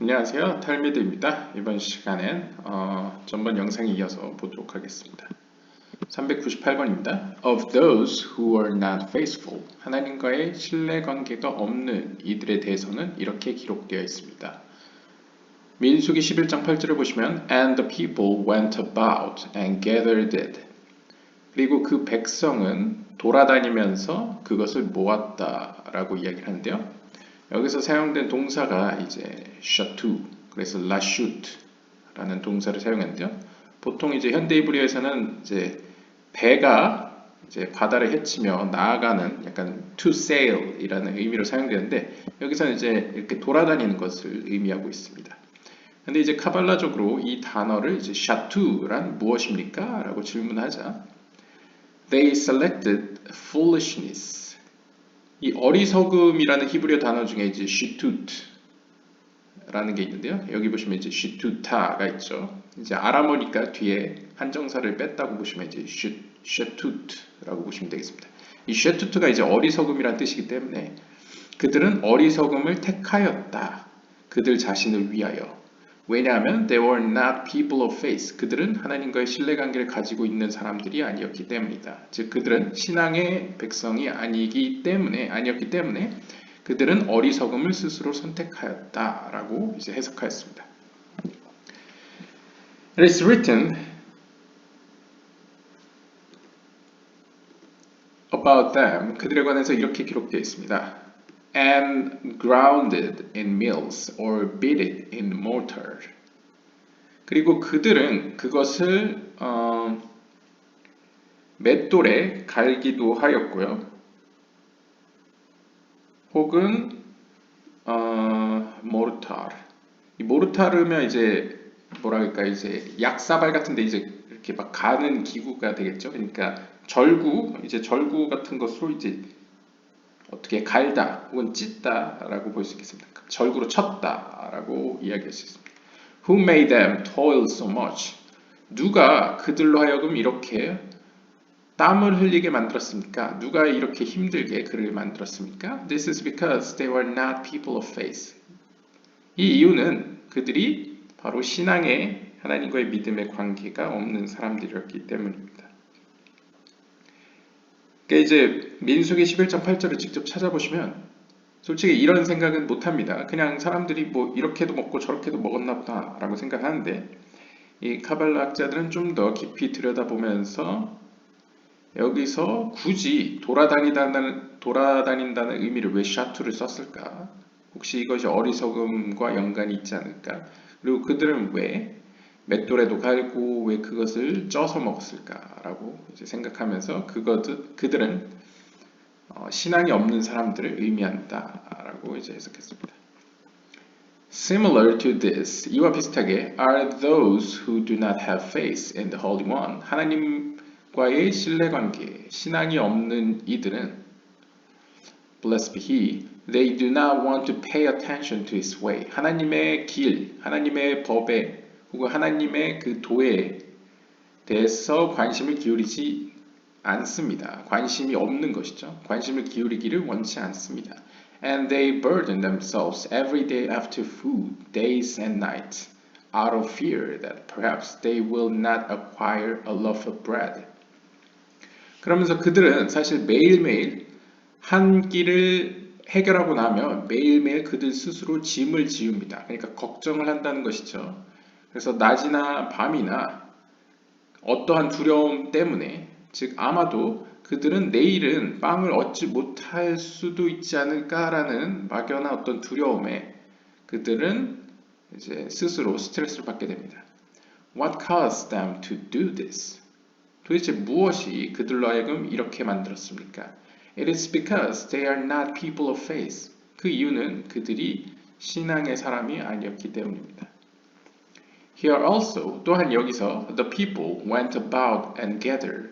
안녕하세요. 탈미드입니다. 이번 시간엔 전번 영상에 이어서 보도록 하겠습니다. 398번입니다. Of those who are not faithful, 하나님과의 신뢰 관계가 없는 이들에 대해서는 이렇게 기록되어 있습니다. 민수기 11장 8절을 보시면 And the people went about and gathered it. 그리고 그 백성은 돌아다니면서 그것을 모았다라고 이야기를 하는데요. 여기서 사용된 동사가 이제 shatu, 그래서 lashut라는 동사를 사용했는데요. 보통 이제 현대 이브리어에서는 이제 배가 이제 바다를 헤치며 나아가는 약간 to sail이라는 의미로 사용되는데 여기서는 이제 이렇게 돌아다니는 것을 의미하고 있습니다. 근데 이제 카발라적으로 이 단어를 이제 shatu란 무엇입니까? 라고 질문하자 They selected foolishness. 이 어리석음이라는 히브리어 단어 중에 이제 shitut라는 게 있는데요. 여기 보시면 이제 shituta가 있죠. 이제 아람어니까 뒤에 한정사를 뺐다고 보시면 이제 shetut라고 보시면 되겠습니다. 이 shetut가 이제 어리석음이라는 뜻이기 때문에 그들은 어리석음을 택하였다. 그들 자신을 위하여. 왜냐하면 they were not people of faith. 그들은 하나님과의 신뢰관계를 가지고 있는 사람들이 아니었기 때문이다. 즉 그들은 신앙의 백성이 아니었기 때문에 그들은 어리석음을 스스로 선택하였다라고 이제 해석하였습니다. It is written about them. 그들에 관해서 이렇게 기록되어 있습니다. And grounded in mills or beat it in mortar. 그리고 그들은 그것을 맷돌에 갈기도 하였고요. 혹은 모르타르. 이 모르타르면 이제 뭐랄까 이제 약사발 같은데 이제 이렇게 막 가는 기구가 되겠죠. 그러니까 절구 같은 것으로 이제 어떻게 갈다 혹은 찢다라고 볼 수 있겠습니다. 절구로 쳤다라고 이야기할 수 있습니다. Who made them toil so much? 누가 그들로 하여금 이렇게 땀을 흘리게 만들었습니까? 누가 이렇게 힘들게 그를 만들었습니까? This is because they were not people of faith. 이 이유는 그들이 바로 신앙의 하나님과의 믿음의 관계가 없는 사람들이었기 때문입니다. 그러니까 이제 민수기 11장 8절을 직접 찾아보시면 솔직히 이런 생각은 못합니다. 그냥 사람들이 뭐 이렇게도 먹고 저렇게도 먹었나 보다 라고 생각하는데 이 카발라 학자들은 좀 더 깊이 들여다보면서 여기서 굳이 돌아다닌다는 의미를 왜 샤투를 썼을까? 혹시 이것이 어리석음과 연관이 있지 않을까? 그리고 그들은 왜 맷돌에도 갈고 왜 그것을 쪄서 먹었을까라고 이제 생각하면서 그들은 신앙이 없는 사람들을 의미한다라고 이제 해석했습니다. Similar to this, 이와 비슷하게 are those who do not have faith in the Holy One. 하나님과의 신뢰관계, 신앙이 없는 이들은 blessed be He, they do not want to pay attention to His way. 하나님의 길, 하나님의 법에 혹은 하나님의 그 도에 대해서 관심을 기울이지 않습니다. 관심이 없는 것이죠. 관심을 기울이기를 원치 않습니다. And they burden themselves every day after food, days and nights, out of fear that perhaps they will not acquire a loaf of bread. 그러면서 그들은 사실 매일매일 한 끼를 해결하고 나면 매일매일 그들 스스로 짐을 지웁니다. 그러니까 걱정을 한다는 것이죠. 그래서 낮이나 밤이나 어떠한 두려움 때문에 즉 아마도 그들은 내일은 빵을 얻지 못할 수도 있지 않을까라는 막연한 어떤 두려움에 그들은 이제 스스로 스트레스를 받게 됩니다. What caused them to do this? 도대체 무엇이 그들로 하여금 이렇게 만들었습니까? It is because they are not people of faith. 그 이유는 그들이 신앙의 사람이 아니었기 때문입니다. Here also, 또한 여기서 the people went about and gathered.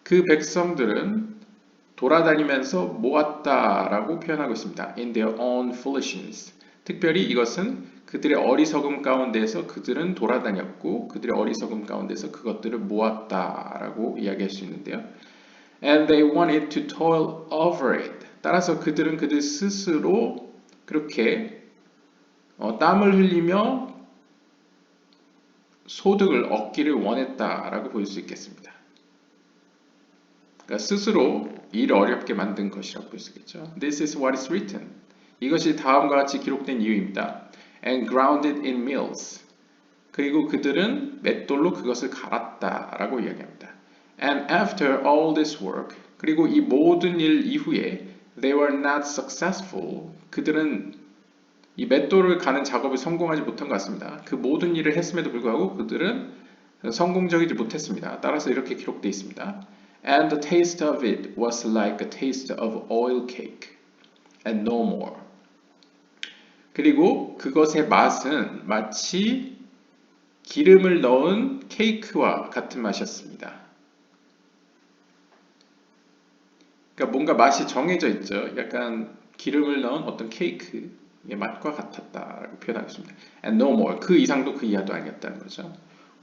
그 백성들은 돌아다니면서 모았다라고 표현하고 있습니다. In their own foolishness. 특별히 이것은 그들의 어리석음 가운데서 그들은 돌아다녔고 그들의 어리석음 가운데서 그것들을 모았다라고 이야기할 수 있는데요. And they wanted to toil over it. 따라서 그들은 그들 스스로 그렇게 땀을 흘리며 소득을 얻기를 원했다라고 볼 수 있겠습니다. 그러니까 스스로 일을 어렵게 만든 것이라고 볼 수 있겠죠. This is what is written. 이것이 다음과 같이 기록된 이유입니다. And grounded in mills. 그리고 그들은 맷돌로 그것을 갈았다라고 이야기합니다. And after all this work, 그리고 이 모든 일 이후에 they were not successful. 그들은 이 맷돌을 가는 작업을 성공하지 못한 것 같습니다. 그 모든 일을 했음에도 불구하고 그들은 성공적이지 못했습니다. 따라서 이렇게 기록되어 있습니다. And the taste of it was like a taste of oil cake, and no more. 그리고 그것의 맛은 마치 기름을 넣은 케이크와 같은 맛이었습니다. 그러니까 뭔가 맛이 정해져 있죠. 약간 기름을 넣은 어떤 케이크의 맛과 같았다라고 표현하겠습니다. And no more. 그 이상도 그 이하도 아니었다는 거죠.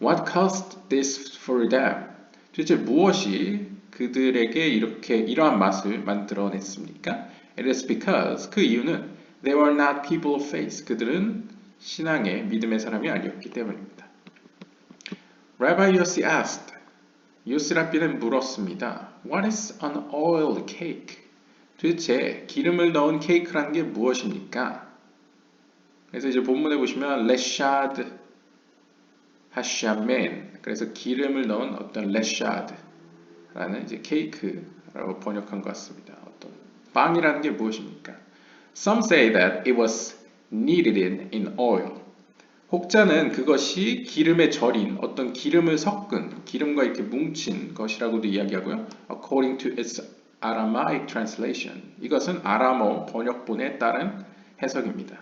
What caused this for them? 도대체 무엇이 그들에게 이러한 맛을 만들어냈습니까? It is because 그 이유는 they were not people of faith. 그들은 신앙의 믿음의 사람이 아니었기 때문입니다. Rabbi Yossi asked. 요시 랍비는 물었습니다. What is an oil cake? 도대체 기름을 넣은 케이크라는 게 무엇입니까? 그래서 이제 본문에 보시면 레샤드 하샤멘. 그래서 기름을 넣은 어떤 레샤드라는 이제 케이크라고 번역한 것 같습니다. 어떤 빵이라는 게 무엇입니까? Some say that it was kneaded in oil. 혹자는 그것이 기름에 절인 어떤 기름을 섞은 기름과 이렇게 뭉친 것이라고도 이야기하고요. According to its Aramaic translation. 이것은 아람어 번역본에 따른 해석입니다.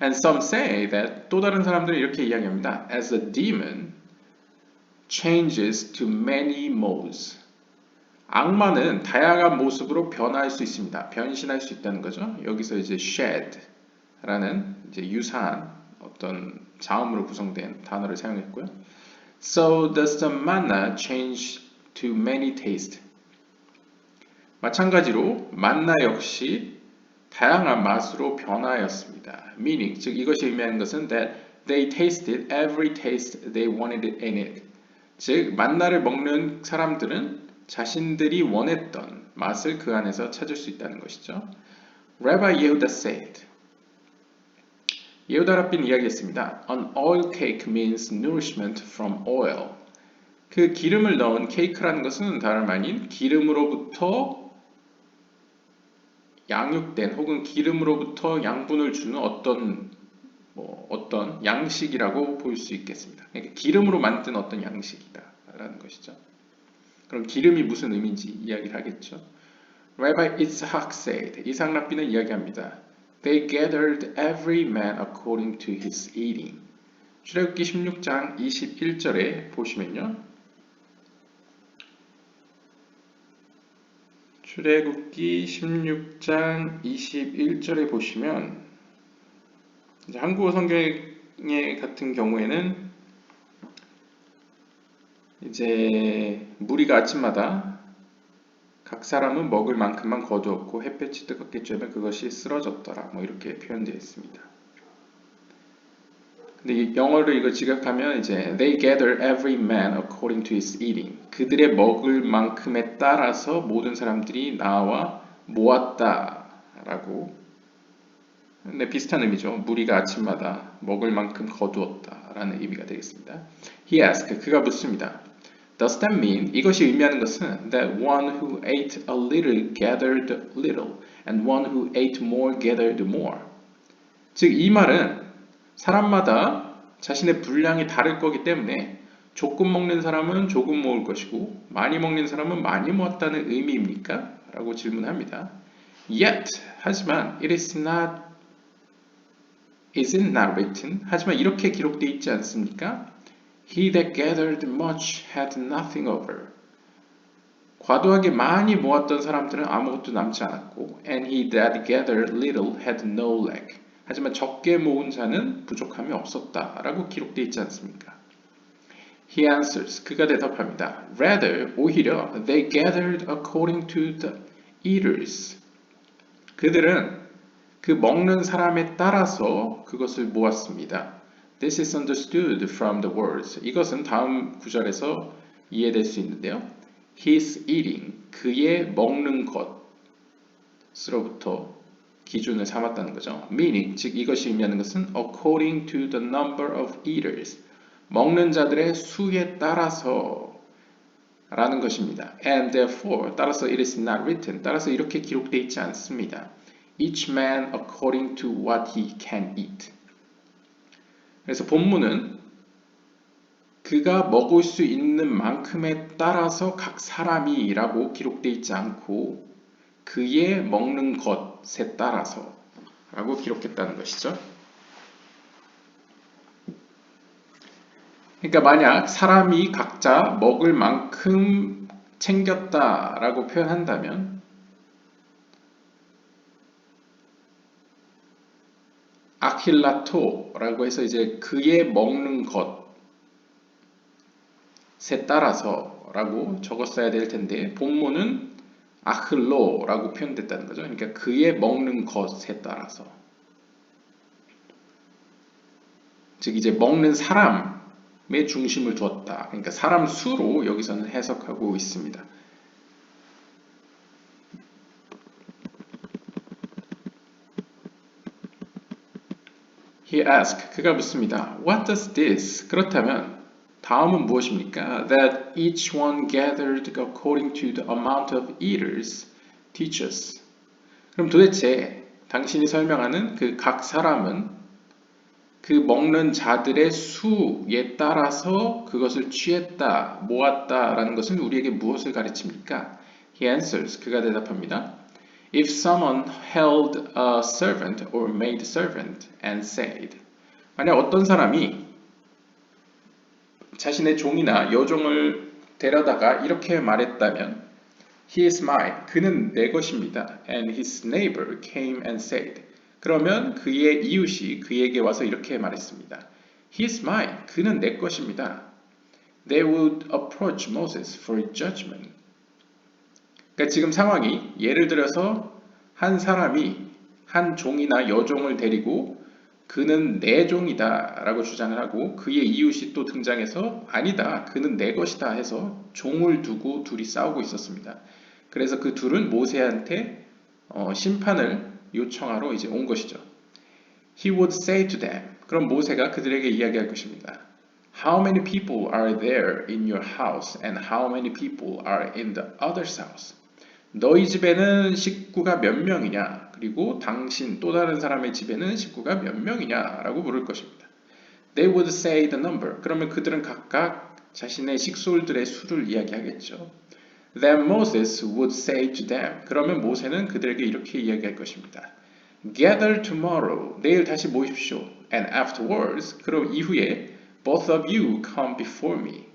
And some say that 또 다른 사람들은 이렇게 이야기합니다. As a demon changes to many modes. 악마는 다양한 모습으로 변할 수 있습니다. 변신할 수 있다는 거죠. 여기서 이제 shed라는 이제 유사한 어떤 자음으로 구성된 단어를 사용했고요. So does the manna change to many taste? 마찬가지로 만나 역시 다양한 맛으로 변화하였습니다. Meaning, 즉 이것이 의미하는 것은 that they tasted every taste they wanted in it. 즉 만나를 먹는 사람들은 자신들이 원했던 맛을 그 안에서 찾을 수 있다는 것이죠. Rabbi Yehuda said. 예후다 랍비는 이야기했습니다. An oil cake means nourishment from oil. 그 기름을 넣은 케이크라는 것은 다름 아닌 기름으로부터 양육된 혹은 기름으로부터 양분을 주는 어떤 양식이라고 볼 수 있겠습니다. 그러니까 기름으로 만든 어떤 양식이다라는 것이죠. 그럼 기름이 무슨 의미인지 이야기를 하겠죠. Rabbi Itzhak said. 이삭 랍비는 이야기합니다. They gathered every man according to his eating. 출애굽기 16장 21절에 보시면요. 출애굽기 16장 21절에 보시면 이제 한국어 성경의 같은 경우에는 이제 무리가 아침마다 각 사람은 먹을 만큼만 거두었고 햇볕이 뜨겁게 쬐면 그것이 쓰러졌더라. 이렇게 표현되어 있습니다. 근데 영어로 이거 지각하면 이제 they gather every man according to his eating. 그들의 먹을 만큼에 따라서 모든 사람들이 나와 모았다라고. 근데 비슷한 의미죠. 무리가 아침마다 먹을 만큼 거두었다라는 의미가 되겠습니다. He asked. 그가 묻습니다. Does that mean? 이것이 의미하는 것은 that one who ate a little gathered little, and one who ate more gathered more. 즉 이 말은 사람마다 자신의 분량이 다를 거기 때문에 조금 먹는 사람은 조금 모을 것이고 많이 먹는 사람은 많이 모았다는 의미입니까? 라고 질문합니다. Yet, 하지만 it is not written. 하지만 이렇게 기록되어 있지 않습니까? He that gathered much had nothing over. 과도하게 많이 모았던 사람들은 아무것도 남지 않았고 and he that gathered little had no lack. 하지만 적게 모은 자는 부족함이 없었다라고 기록되어 있지 않습니까? He answers. 그가 대답합니다. Rather, 오히려 they gathered according to the eaters. 그들은 그 먹는 사람에 따라서 그것을 모았습니다. This is understood from the words. 이것은 다음 구절에서 이해될 수 있는데요. His eating, 그의 먹는 것으로부터 기준을 삼았다는 거죠. Meaning, 즉 이것이 의미하는 것은 according to the number of eaters, 먹는 자들의 수에 따라서 라는 것입니다. And therefore, 따라서 it is not written, 따라서 이렇게 기록되어 있지 않습니다. Each man according to what he can eat. 그래서 본문은 그가 먹을 수 있는 만큼에 따라서 각 사람이라고 기록되어 있지 않고 그의 먹는 것에 따라서 라고 기록했다는 것이죠. 그러니까 만약 사람이 각자 먹을 만큼 챙겼다라고 표현한다면 아킬라토라고 해서 이제 그의 먹는 것에 따라서라고 적었어야 될 텐데 본문은 아클로라고 표현됐다는 거죠. 그러니까 그의 먹는 것에 따라서. 즉 이제 먹는 사람의 중심을 두었다. 그러니까 사람 수로 여기서는 해석하고 있습니다. He asked, 그가 묻습니다. What does this? 그렇다면 다음은 무엇입니까? That each one gathered according to the amount of eaters teaches. 그럼 도대체 당신이 설명하는 그 각 사람은 그 먹는 자들의 수에 따라서 그것을 취했다, 모았다라는 것은 우리에게 무엇을 가르칩니까? He answers, 그가 대답합니다. If someone held a servant or maid servant and said, 만약 어떤 사람이 자신의 종이나 여종을 데려다가 이렇게 말했다면 He is mine, 그는 내 것입니다. And his neighbor came and said, 그러면 그의 이웃이 그에게 와서 이렇게 말했습니다. He is mine, 그는 내 것입니다. They would approach Moses for judgment. 그러니까 지금 상황이 예를 들어서 한 사람이 한 종이나 여종을 데리고 그는 내 종이다 라고 주장을 하고 그의 이웃이 또 등장해서 아니다 그는 내 것이다 해서 종을 두고 둘이 싸우고 있었습니다. 그래서 그 둘은 모세한테 심판을 요청하러 이제 온 것이죠. He would say to them, 그럼 모세가 그들에게 이야기할 것입니다. How many people are there in your house and how many people are in the other's house? 너희 집에는 식구가 몇 명이냐? 그리고 당신 또 다른 사람의 집에는 식구가 몇 명이냐? 라고 물을 것입니다. They would say the number. 그러면 그들은 각각 자신의 식솔들의 수를 이야기하겠죠. Then Moses would say to them. 그러면 모세는 그들에게 이렇게 이야기할 것입니다. Gather tomorrow. 내일 다시 모이십시오. And afterwards. 그럼 이후에 both of you come before me.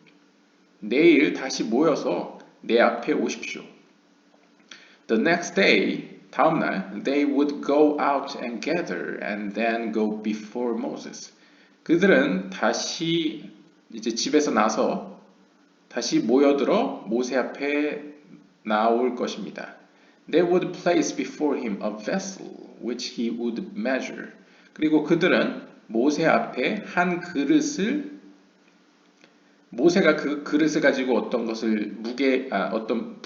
내일 다시 모여서 내 앞에 오십시오. The next day, 다음날, they would go out and gather and then go before Moses. 그들은 다시 이제 집에서 나서 다시 모여들어 모세 앞에 나올 것입니다. They would place before him a vessel which he would measure. 그리고 그들은 모세 앞에 한 그릇을 모세가 그 그릇을 가지고 어떤 것을 어떤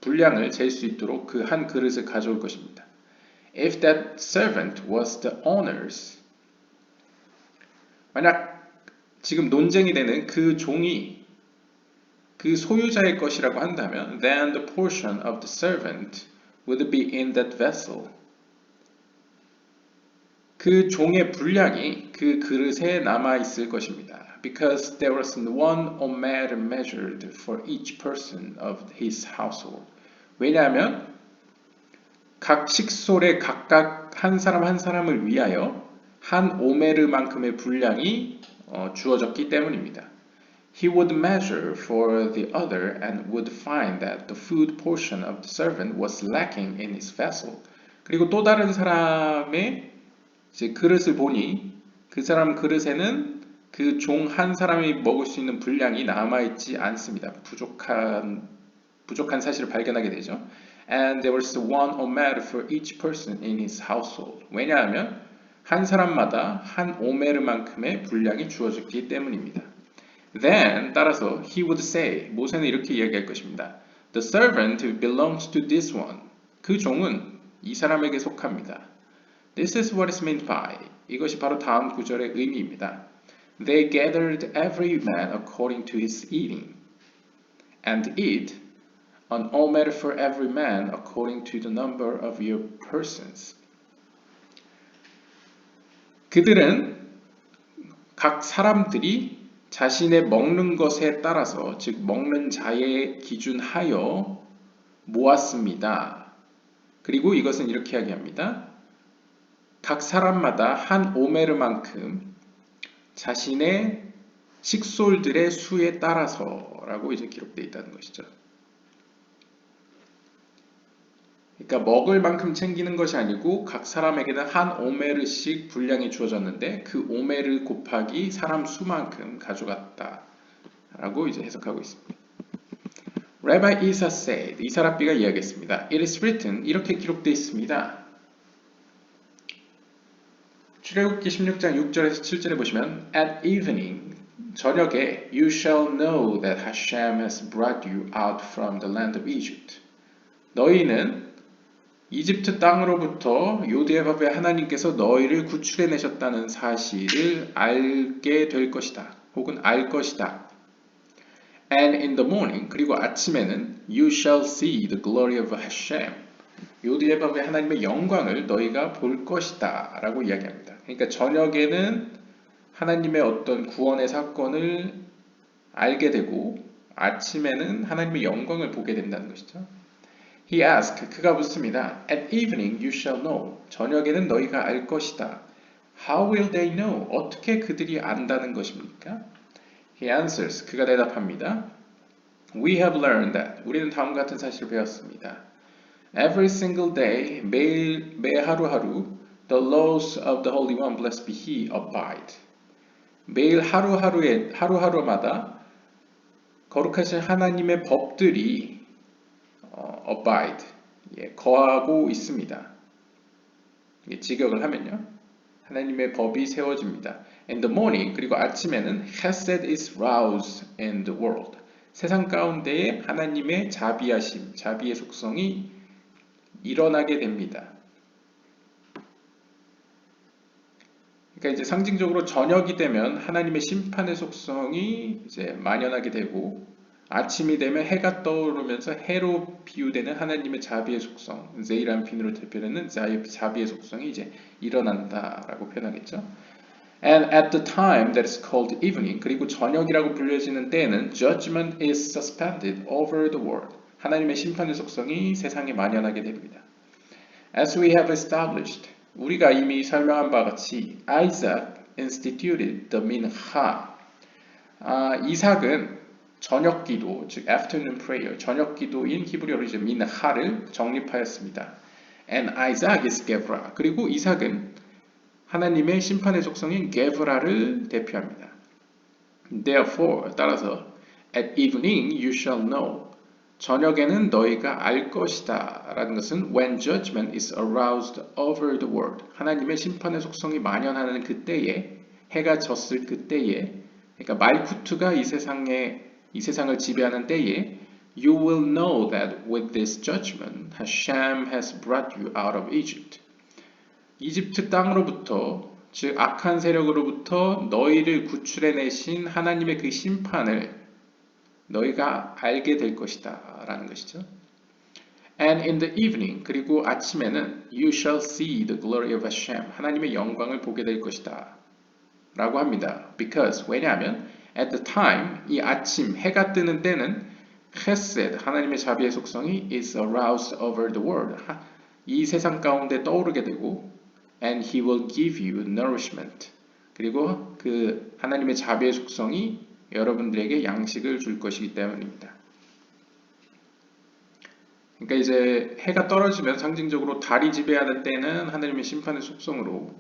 분량을 잴 수 있도록 그 한 그릇을 가져올 것입니다. If that servant was the owner's, 만약 지금 논쟁이 되는 그 종이 그 소유자의 것이라고 한다면, then the portion of the servant would be in that vessel. 그 종의 분량이 그 그릇에 남아 있을 것입니다. Because there was one omer measured for each person of his household. 왜냐하면 각 식솔에 각각 한 사람 한 사람을 위하여 한 오메르만큼의 분량이 주어졌기 때문입니다. He would measure for the other and would find that the food portion of the servant was lacking in his vessel. 그리고 또 다른 사람의 이제 그릇을 보니 그 사람 그릇에는 그 종 한 사람이 먹을 수 있는 분량이 남아있지 않습니다. 부족한 사실을 발견하게 되죠. And there was one omer for each person in his household. 왜냐하면 한 사람마다 한 오메르만큼의 분량이 주어졌기 때문입니다. Then 따라서 he would say 모세는 이렇게 이야기할 것입니다. The servant belongs to this one. 그 종은 이 사람에게 속합니다. This is what is meant by. 이것이 바로 다음 구절의 의미입니다. They gathered every man according to his eating, and eat an omer for every man according to the number of your persons. 그들은 각 사람들이 자신의 먹는 것에 따라서, 즉 먹는 자에 기준하여 모았습니다. 그리고 이것은 이렇게 이야기합니다. 각 사람마다 한 오메르만큼 자신의 식솔들의 수에 따라서라고 이제 기록되어 있다는 것이죠. 그러니까 먹을 만큼 챙기는 것이 아니고 각 사람에게는 한 오메르씩 분량이 주어졌는데 그 오메르 곱하기 사람 수만큼 가져갔다라고 이제 해석하고 있습니다. Rabbi Isa said, 이사랍비가 이야기했습니다. It is written, 이렇게 기록되어 있습니다. 출애굽기 16장 6절에서 7절에 보시면 At evening, 저녁에 You shall know that Hashem has brought you out from the land of Egypt. 너희는 이집트 땅으로부터 요셉의 하나님께서 너희를 구출해내셨다는 사실을 알게 될 것이다. 혹은 알 것이다. And in the morning, 그리고 아침에는 You shall see the glory of Hashem. 요셉의 하나님의 영광을 너희가 볼 것이다 라고 이야기합니다. 그러니까 저녁에는 하나님의 어떤 구원의 사건을 알게 되고 아침에는 하나님의 영광을 보게 된다는 것이죠. He asked, 그가 묻습니다. At evening you shall know. 저녁에는 너희가 알 것이다. How will they know? 어떻게 그들이 안다는 것입니까? He answers, 그가 대답합니다. We have learned that. 우리는 다음과 같은 사실을 배웠습니다. Every single day, 매 하루하루, the laws of the Holy One, blessed be He, abide. 매일 하루하루마다 거룩하신 하나님의 법들이 abide, 거하고 있습니다. 직역을 하면요. 하나님의 법이 세워집니다. In the morning, 그리고 아침에는 Hesed is roused in the world. 세상 가운데에 하나님의 자비하심, 자비의 속성이 일어나게 됩니다. 그러니까 이제 상징적으로 저녁이 되면 하나님의 심판의 속성이 이제 만연하게 되고 아침이 되면 해가 떠오르면서 해로 비유되는 하나님의 자비의 속성, 제이란핀으로 대표되는 자비의 속성이 이제 일어난다라고 표현하겠죠. And at the time that is called evening, 그리고 저녁이라고 불려지는 때에는 judgment is suspended over the world. 하나님의 심판의 속성이 세상에 만연하게 됩니다. As we have established, 우리가 이미 설명한 바와 같이 Isaac instituted the mincha. 이삭은 저녁 기도, 즉 afternoon prayer, 저녁 기도인 히브리어로 이제 민하를 정립하였습니다. And Isaac is Gevra. 그리고 이삭은 하나님의 심판의 속성인 게브라를 대표합니다. Therefore, 따라서 at evening you shall know. 저녁에는 너희가 알 것이다 라는 것은 when judgment is aroused over the world. 하나님의 심판의 속성이 만연하는 그때에, 해가 졌을 그때에, 그러니까 말쿠트가 이 세상을 지배하는 때에 You will know that with this judgment Hashem has brought you out of Egypt. 이집트 땅으로부터, 즉 악한 세력으로부터 너희를 구출해내신 하나님의 그 심판을 너희가 알게 될 것이다 라는 것이죠. And in the evening, 그리고 아침에는 You shall see the glory of Hashem. 하나님의 영광을 보게 될 것이다 라고 합니다. Because, 왜냐하면 at the time, 이 아침, 해가 뜨는 때는 Chesed, 하나님의 자비의 속성이 is aroused over the world. 이 세상 가운데 떠오르게 되고 and He will give you nourishment. 그리고 그 하나님의 자비의 속성이 여러분들에게 양식을 줄 것이기 때문입니다. 그러니까 이제 해가 떨어지면 상징적으로 달이 지배하는 때는 하나님의 심판의 속성으로,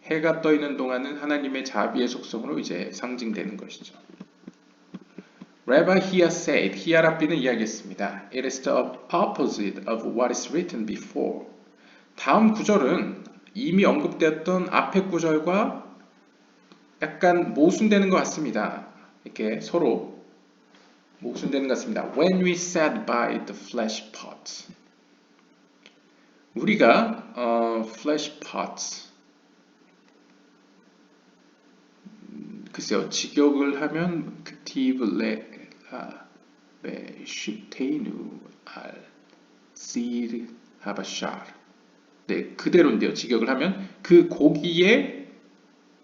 해가 떠 있는 동안은 하나님의 자비의 속성으로 이제 상징되는 것이죠. Rabbi Hia said, 히야 랍비는 이야기했습니다. It is the opposite of what is written before. 다음 구절은 이미 언급되었던 앞의 구절과 약간 모순되는 것 같습니다. 이렇게 서로 모순되는 것 같습니다. When we sat by the flesh pots. 우리가 flesh pots 글쎄요, 직역을 하면 그티브 베슈테이누 알 시르 하바샤르. 네, 그대로인데요. 직역을 하면 그 고기의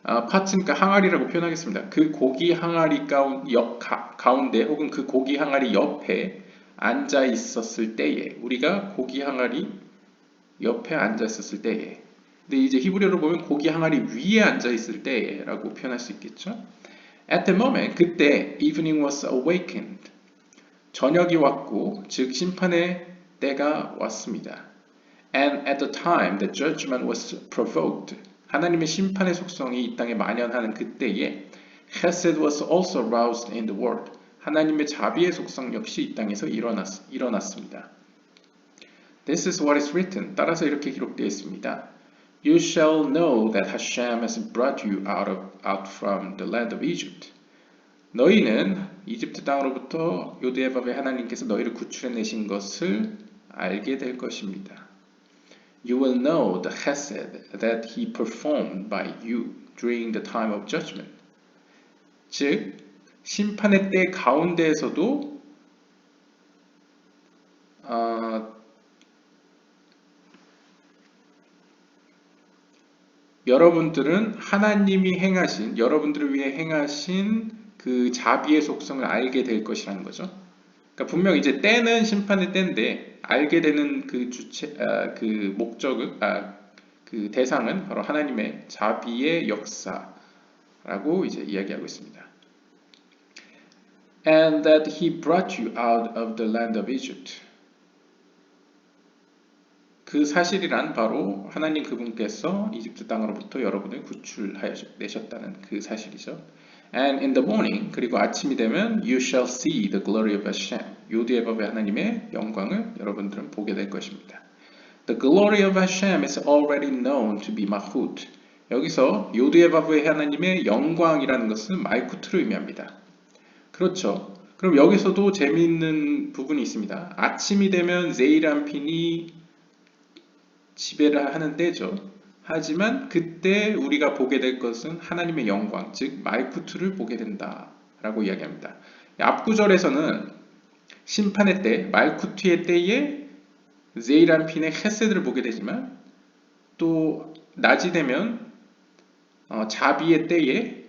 파츠니까 항아리라고 표현하겠습니다. 그 고기 항아리 가운데 혹은 그 고기 항아리 옆에 앉아 있었을 때에 우리가 고기 항아리 옆에 앉아 있었을 때에 근데 이제 히브리어로 보면 고기 항아리 위에 앉아 있을 때라고 표현할 수 있겠죠. At the moment, 그때 evening was awakened. 저녁이 왔고, 즉 심판의 때가 왔습니다. And at the time, the judgment was provoked. 하나님의 심판의 속성이 이 땅에 만연하는 그때에 Chesed was also aroused in the world. 하나님의 자비의 속성 역시 이 땅에서 일어났습니다. This is what is written. 따라서 이렇게 기록되어 있습니다. You shall know that Hashem has brought you out from the land of Egypt. 너희는 이집트 땅으로부터 요드에밥의 하나님께서 너희를 구출해내신 것을 알게 될 것입니다. You will know the chesed that he performed by you during the time of judgment. 즉, 심판의 때 가운데에서도 여러분들은 하나님이 행하신, 여러분들을 위해 행하신 그 자비의 속성을 알게 될 것이라는 거죠. 그러니까 분명 이제 때는 심판의 때인데 알게 되는 그 그 목적은, 그 대상은 바로 하나님의 자비의 역사라고 이제 이야기하고 있습니다. And that he brought you out of the land of Egypt. 그 사실이란 바로 하나님 그분께서 이집트 땅으로부터 여러분을 구출하셨다는 그 사실이죠. And in the morning, 그리고 아침이 되면 you shall see the glory of Hashem. 요드에밥의 하나님의 영광을 여러분들은 보게 될 것입니다. The glory of Hashem is already known to be Malchut. 여기서 요드에밥의 하나님의 영광이라는 것은 말쿠트를 의미합니다. 그렇죠. 그럼 여기서도 재미있는 부분이 있습니다. 아침이 되면 제이란핀이 지배를 하는 때죠. 하지만 그때 우리가 보게 될 것은 하나님의 영광, 즉 말쿠트를 보게 된다라고 이야기합니다. 앞 구절에서는 심판의 때, 말쿠트의 때에 제이란핀의 헤세드를 보게 되지만 또 낮이 되면 자비의 때에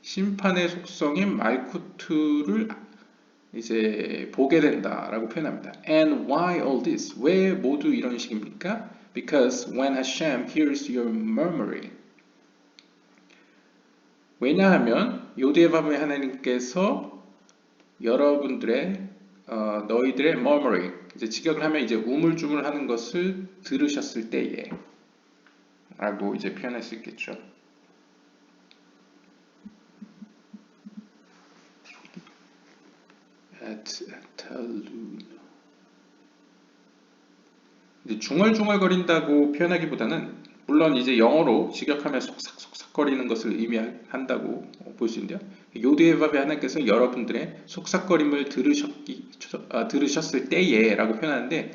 심판의 속성인 말쿠트를 이제 보게 된다라고 표현합니다. And why all this? 왜 모두 이런 식입니까? Because when Hashem hears your murmuring. 왜냐하면 요드에밥의 하나님께서 여러분들의 너희들의 murmuring, 이제 직역을 하면 이제 우물쭈물하는 것을 들으셨을 때에 라고 이제 표현할 수 있겠죠. 중얼중얼거린다고 표현하기보다는 물론 이제 영어로 직역하면 속삭속삭거리는 것을 의미한다고 볼 수 있는데요. 요드에밥의 하나님께서 여러분들의 속삭거림을 들으셨을 때에 라고 표현하는데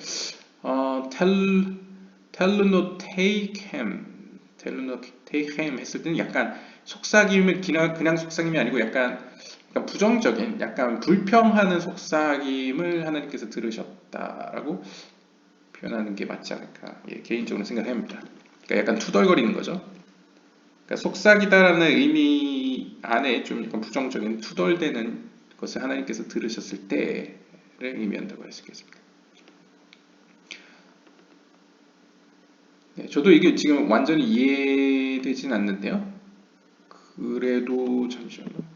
텔루노테이켐 했을 때는 약간 속삭임을 그냥 속삭임이 아니고 약간 부정적인, 약간 불평하는 속삭임을 하나님께서 들으셨다라고 표현하는 게 맞지 않을까, 개인적으로 생각합니다. 그러니까 약간 투덜거리는 거죠. 그러니까 속삭이다라는 의미 안에 좀 약간 부정적인 투덜대는 것을 하나님께서 들으셨을 때를 의미한다고 할 수 있겠습니다. 네, 저도 이게 지금 완전히 이해되진 않는데요. 그래도 잠시만요.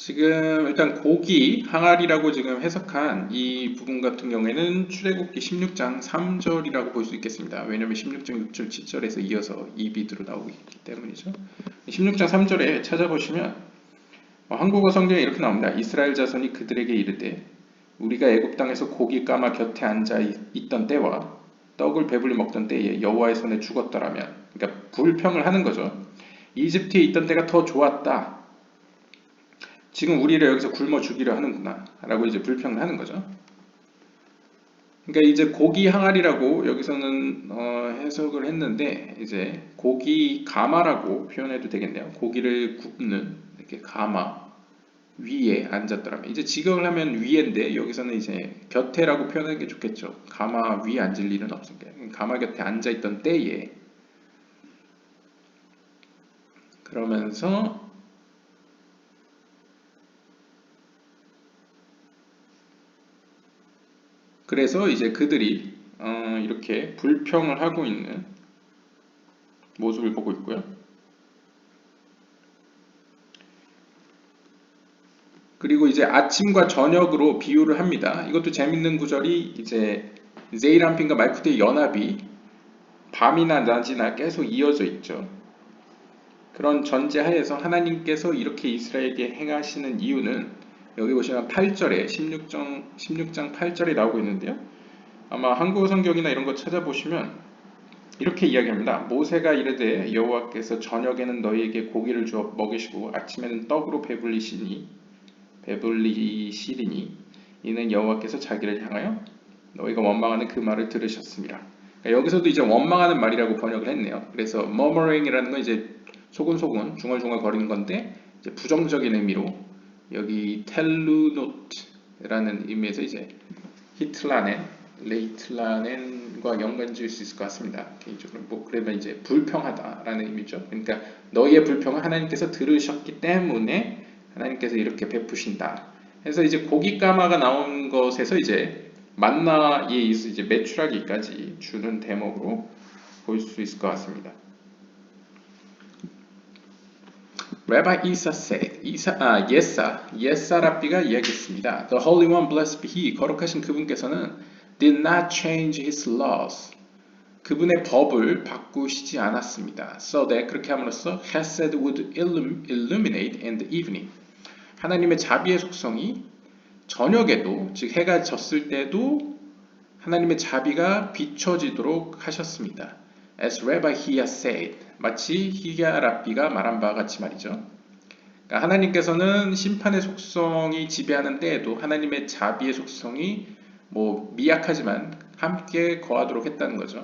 지금 일단 고기 항아리라고 지금 해석한 이 부분 같은 경우에는 출애굽기 16장 3절이라고 볼 수 있겠습니다. 왜냐하면 16장 6절 7절에서 이어서 이비드로 나오고 있기 때문이죠. 16장 3절에 찾아보시면 한국어 성경에 이렇게 나옵니다. 이스라엘 자손이 그들에게 이르되 우리가 애굽 땅에서 고기 까마 곁에 앉아 있던 때와 떡을 배불리 먹던 때에 여호와의 손에 죽었더라면, 그러니까 불평을 하는 거죠. 이집트에 있던 때가 더 좋았다. 지금 우리를 여기서 굶어 죽이려 하는구나 라고 이제 불평을 하는 거죠. 그러니까 이제 고기 항아리라고 여기서는 해석을 했는데, 이제 고기 가마라고 표현해도 되겠네요. 고기를 굽는 이렇게 가마 위에 앉았더라면, 이제 직역을 하면 위에인데 여기서는 이제 곁에라고 표현하는 게 좋겠죠. 가마 위에 앉을 일은 없으니까 가마 곁에 앉아있던 때에, 그러면서 그래서 이제 그들이 이렇게 불평을 하고 있는 모습을 보고 있고요. 그리고 이제 아침과 저녁으로 비유를 합니다. 이것도 재밌는 구절이 이제 제이람핀과 말쿠트의 연합이 밤이나 낮이나 계속 이어져 있죠. 그런 전제하에서 하나님께서 이렇게 이스라엘에게 행하시는 이유는 여기 보시면 8절에 16장 8절에 나오고 있는데요. 아마 한국어 성경이나 이런 거 찾아보시면 이렇게 이야기합니다. 모세가 이르되 여호와께서 저녁에는 너희에게 고기를 주어 먹이시고 아침에는 떡으로 배불리시리니 이는 여호와께서 자기를 향하여 너희가 원망하는 그 말을 들으셨습니다. 그러니까 여기서도 이제 원망하는 말이라고 번역을 했네요. 그래서 murmuring이라는 건 이제 소곤소곤 중얼중얼 거리는 건데, 이제 부정적인 의미로 여기 텔루노트라는 의미에서 이제 히틀라넨, 레이틀라넨과 연관 지을 수 있을 것 같습니다. 개인적으로 그러면 이제 불평하다라는 의미죠. 그러니까 너희의 불평을 하나님께서 들으셨기 때문에 하나님께서 이렇게 베푸신다. 그래서 이제 고기 까마가 나온 것에서 이제 만나에 이제 메추라기까지 주는 대목으로 볼 수 있을 것 같습니다. Rabbi Isa said, 예사 랍비가 이야기했습니다. The Holy One, blessed be He, 거룩하신 그분께서는 did not change His laws. 그분의 법을 바꾸시지 않았습니다. So that, 그렇게 함으로써 Hesed would illuminate in the evening. 하나님의 자비의 속성이 저녁에도, 즉 해가 졌을 때도 하나님의 자비가 비춰지도록 하셨습니다. As Rabbi Hiya said, 마치 히야 랍비가 말한 바와 같이 말이죠. 그러니까 하나님께서는 심판의 속성이 지배하는 때에도 하나님의 자비의 속성이 미약하지만 함께 거하도록 했다는 거죠.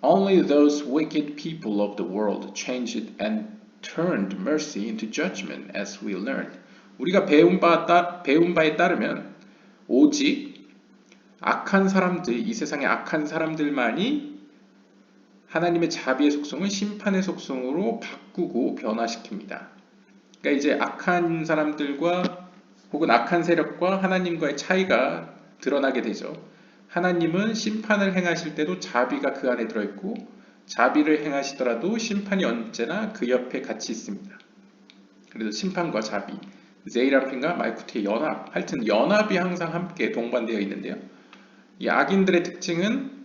Only those wicked people of the world changed and turned mercy into judgment, as we learned. 우리가 배운 바에 따르면 오직 악한 사람들, 이 세상의 악한 사람들만이 하나님의 자비의 속성을 심판의 속성으로 바꾸고 변화시킵니다. 그러니까 이제 악한 사람들과 혹은 악한 세력과 하나님과의 차이가 드러나게 되죠. 하나님은 심판을 행하실 때도 자비가 그 안에 들어있고, 자비를 행하시더라도 심판이 언제나 그 옆에 같이 있습니다. 그래서 심판과 자비, 제이라핀과 말쿠트의 연합, 하여튼 연합이 항상 함께 동반되어 있는데요. 이 악인들의 특징은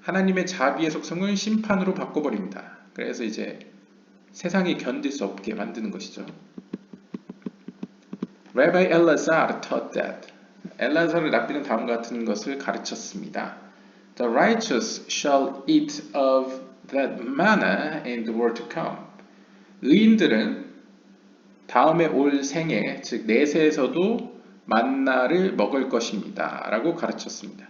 하나님의 자비의 속성을 심판으로 바꿔버립니다. 그래서 이제 세상이 견딜 수 없게 만드는 것이죠. Rabbi Elazar taught that. 엘라자르 랍비는 다음과 같은 것을 가르쳤습니다. The righteous shall eat of that manna in the world to come. 의인들은 다음에 올 생에, 즉 내세에서도 만나를 먹을 것입니다. 라고 가르쳤습니다.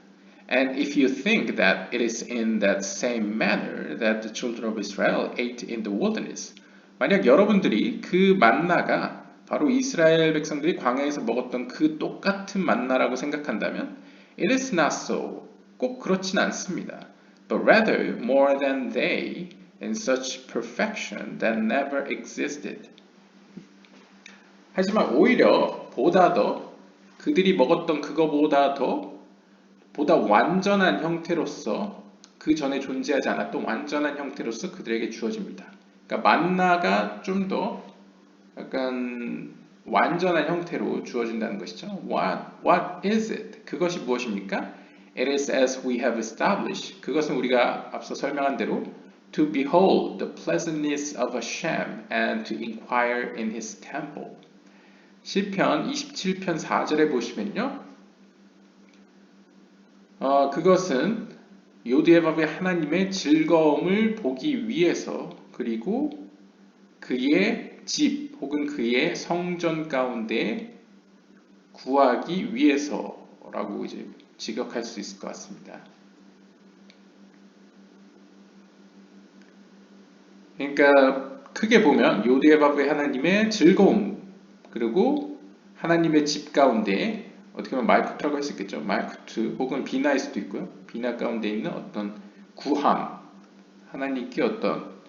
And if you think that it is in that same manner that the children of Israel ate in the wilderness, 만약 여러분들이 그 만나가 바로 이스라엘 백성들이 광야에서 먹었던 그 똑같은 만나라고 생각한다면 it is not so. 꼭 그렇진 않습니다. But rather more than they in such perfection that never existed. 하지만 오히려 보다 더 그들이 먹었던 그거보다 보다 완전한 형태로서, 그 전에 존재하지 않았던 완전한 형태로서 그들에게 주어집니다. 그러니까 만나가 좀 더 약간 완전한 형태로 주어진다는 것이죠. What is it? 그것이 무엇입니까? It is as we have established. 그것은 우리가 앞서 설명한 대로 to behold the pleasantness of Hashem and to inquire in his temple. 시편 27편 4절에 보시면요. 그것은 요디에밥의 하나님의 즐거움을 보기 위해서 그리고 그의 집 혹은 그의 성전 가운데 구하기 위해서라고 이제 직역할 수 있을 것 같습니다. 그러니까 크게 보면 요디에밥의 하나님의 즐거움 그리고 하나님의 집 가운데 어떻게 보면 말쿠트라고 할 수 있겠죠. 말쿠트 혹은 비나일 수도 있고요. 비나 가운데 있는 어떤 구함 하나님께 어떤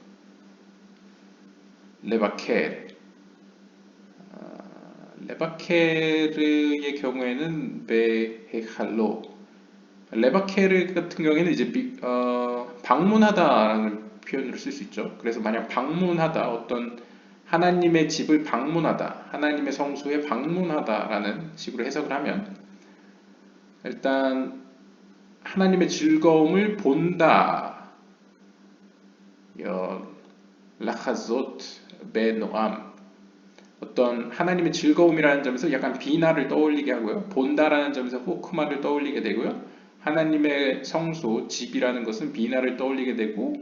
레바케르의 경우에는 베헤칼로 레바케르 같은 경우에는 이제 방문하다라는 표현으로 쓸 수 있죠. 그래서 만약 방문하다 어떤 하나님의 집을 방문하다 하나님의 성소에 방문하다라는 식으로 해석을 하면 일단 하나님의 즐거움을 본다 라카조트 베노암 어떤 하나님의 즐거움이라는 점에서 약간 비나를 떠올리게 하고요. 본다라는 점에서 호크마를 떠올리게 되고요. 하나님의 성소, 집이라는 것은 비나를 떠올리게 되고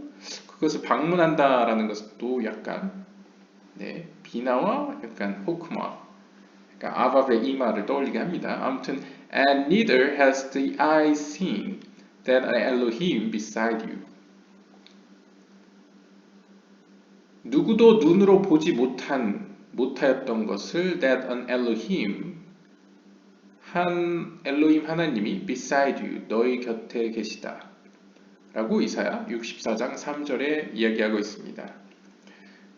그것을 방문한다라는 것도 약간 비나와 약간 호크마, 그러니까 아바베 이마를 떠올리게 합니다. 아무튼 and neither has the eye seen that an Elohim beside you. 누구도 눈으로 보지 못하였던 것을 that an Elohim 한 엘로힘 하나님이 beside you 너희 곁에 계시다 라고 이사야 64장 3절에 이야기하고 있습니다.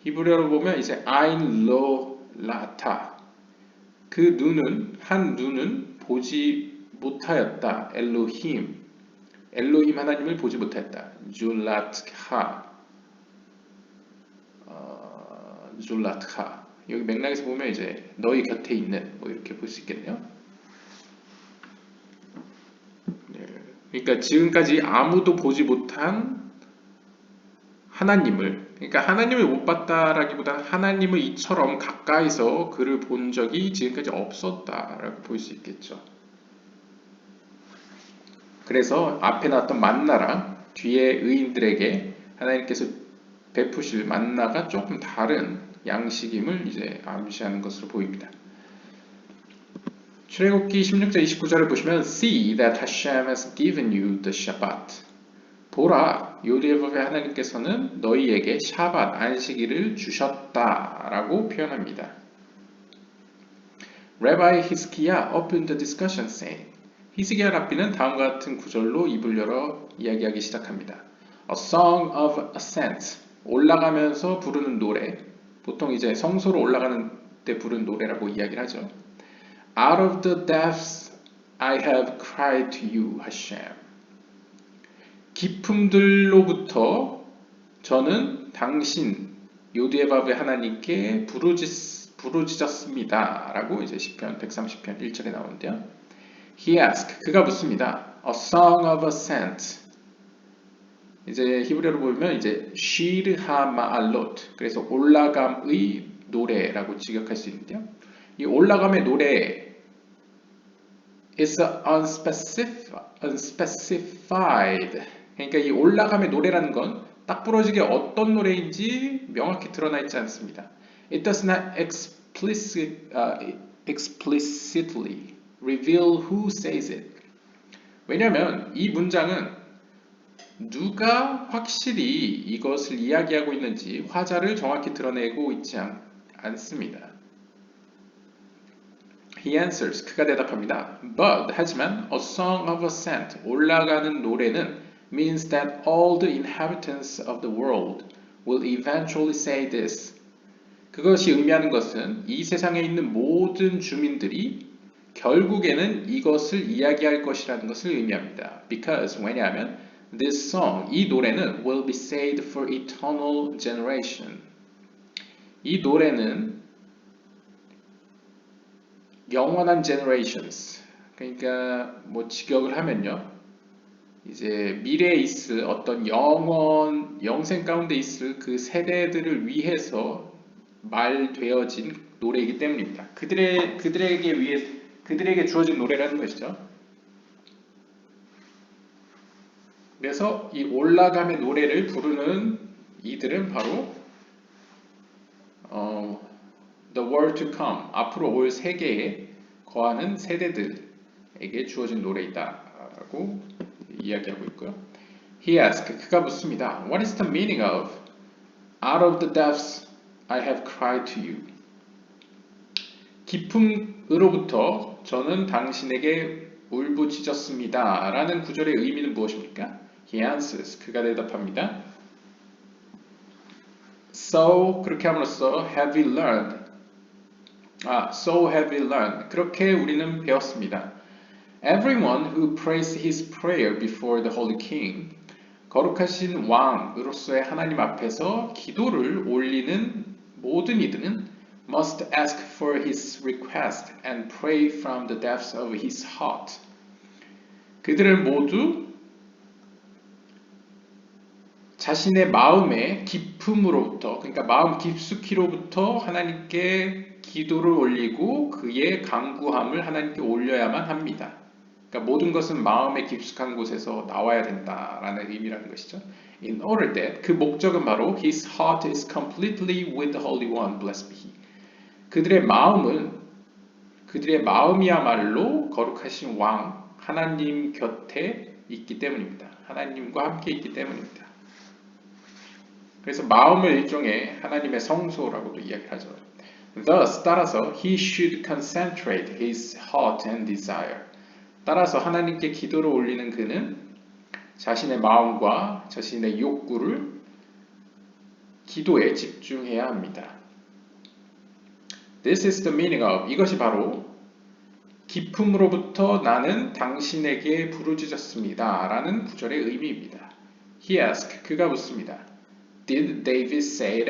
히브리어로 보면 이제 아인 로 라타 그 눈은 한 눈은 보지 못하였다 엘로힘 하나님을 보지 못하였다 줄라트하 여기 맥락에서 보면 이제 너희 곁에 있는 뭐 이렇게 볼 수 있겠네요. 그러니까 지금까지 아무도 보지 못한 하나님을 그러니까 하나님을 못 봤다라기보다는 하나님을 이처럼 가까이서 그를 본 적이 지금까지 없었다라고 볼 수 있겠죠. 그래서 앞에 나왔던 만나랑 뒤에 의인들에게 하나님께서 베푸실 만나가 조금 다른 양식임을 이제 암시하는 것으로 보입니다. 출애굽기 16장 29절을 보시면 See that Hashem has given you the Shabbat. 보라, 요리에법의 하나님께서는 너희에게 샤밧, 안식일을 주셨다라고 표현합니다. Rabbi Hizkiah opened the discussion saying 히스기야 랍비는 다음과 같은 구절로 입을 열어 이야기하기 시작합니다. A song of ascent, 올라가면서 부르는 노래, 보통 이제 성소로 올라가는 때 부르는 노래라고 이야기를 하죠. Out of the depths I have cried to you, Hashem. 깊음들로부터 저는 당신 요디에밥의 하나님께 부르짖었습니다. 라고 이제 시편 130편 1절에 나오는데요. He asked, 그가 묻습니다. A song of ascent. 이제 히브리어로 보면 이제 shir ha-ma'alot. 그래서 올라감의 노래라고 직역할 수 있는데요. 이 올라감의 노래 is unspecified. 그러니까 이 올라감의 노래라는 건 딱 부러지게 어떤 노래인지 명확히 드러나 있지 않습니다. It does not explicitly reveal who says it. 왜냐하면 이 문장은 누가 확실히 이것을 이야기하고 있는지 화자를 정확히 드러내고 있지 않습니다. He answers, 그가 대답합니다. But, 하지만 a song of ascent, 올라가는 노래는 means that all the inhabitants of the world will eventually say this. 그것이 의미하는 것은 이 세상에 있는 모든 주민들이 결국에는 이것을 이야기할 것이라는 것을 의미합니다. Because, 왜냐하면 this song, 이 노래는 will be said for eternal generation. 이 노래는 영원한 generations. 그러니까 뭐 직역을 하면요. 이제 미래에 있을 어떤 영생 가운데 있을 그 세대들을 위해서 말되어진 노래이기 때문입니다. 그들에게 주어진 노래라는 것이죠. 그래서 이 올라감의 노래를 부르는 이들은 바로 The world to come, 앞으로 올 세계에 거하는 세대들에게 주어진 노래이다라고 이야기하고 있고요. He asked, 그가 묻습니다. What is the meaning of out of the depths I have cried to you? 깊음으로부터 저는 당신에게 울부짖었습니다. 라는 구절의 의미는 무엇입니까? He answers, 그가 대답합니다. So, 그렇게 함으로써 have we learned. So have we learned. 그렇게 우리는 배웠습니다. Everyone who prays his prayer before the Holy King, 거룩하신 왕으로서의 하나님 앞에서 기도를 올리는 모든 이들은 must ask for his request and pray from the depths of his heart. 그들은 모두 자신의 마음의 깊음으로부터, 그러니까 마음 깊숙이로부터 하나님께 기도를 올리고 그의 간구함을 하나님께 올려야만 합니다. 그러니까 모든 것은 마음의 깊숙한 곳에서 나와야 된다라는 의미라는 것이죠. In order that, 그 목적은 바로 His heart is completely with the Holy One, blessed be He. 그들의 마음이야말로 거룩하신 왕, 하나님 곁에 있기 때문입니다. 하나님과 함께 있기 때문입니다. 그래서 마음을 일종의 하나님의 성소라고도 이야기하죠. Thus, 따라서 he should concentrate his heart and desire. 따라서 하나님께 기도를 올리는 그는 자신의 마음과 자신의 욕구를 기도에 집중해야 합니다. This is the meaning of, 이것이 바로 깊음으로부터 나는 당신에게 부르짖었습니다. 라는 구절의 의미입니다. He asked, 그가 묻습니다. Did David say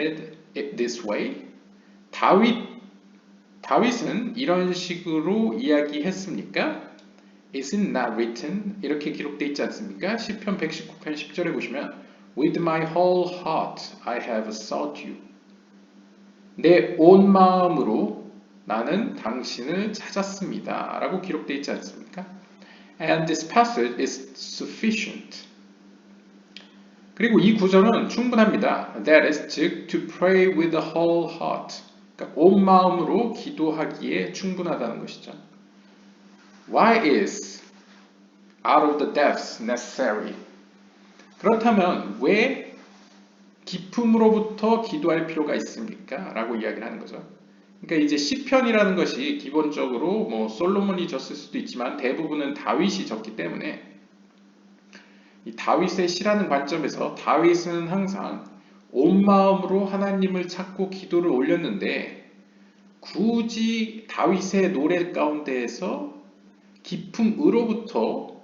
it this way? 다윗은 이런 식으로 이야기했습니까? Is it not written? 이렇게 기록되어 있지 않습니까? 시편 119편 10절에 보시면 With my whole heart I have sought you. 내 온 마음으로 나는 당신을 찾았습니다. 라고 기록되어 있지 않습니까? And this passage is sufficient. 그리고 이 구절은 충분합니다. That is, 즉, to pray with the whole heart. 그러니까 온 마음으로 기도하기에 충분하다는 것이죠. Why is out of the depths necessary? 그렇다면 왜 깊음으로부터 기도할 필요가 있습니까? 라고 이야기를 하는 거죠. 그러니까 이제 시편이라는 것이 기본적으로 뭐 솔로몬이 졌을 수도 있지만 대부분은 다윗이 졌기 때문에 이 다윗의 시라는 관점에서 다윗은 항상 온 마음으로 하나님을 찾고 기도를 올렸는데 굳이 다윗의 노래 가운데에서 깊음으로부터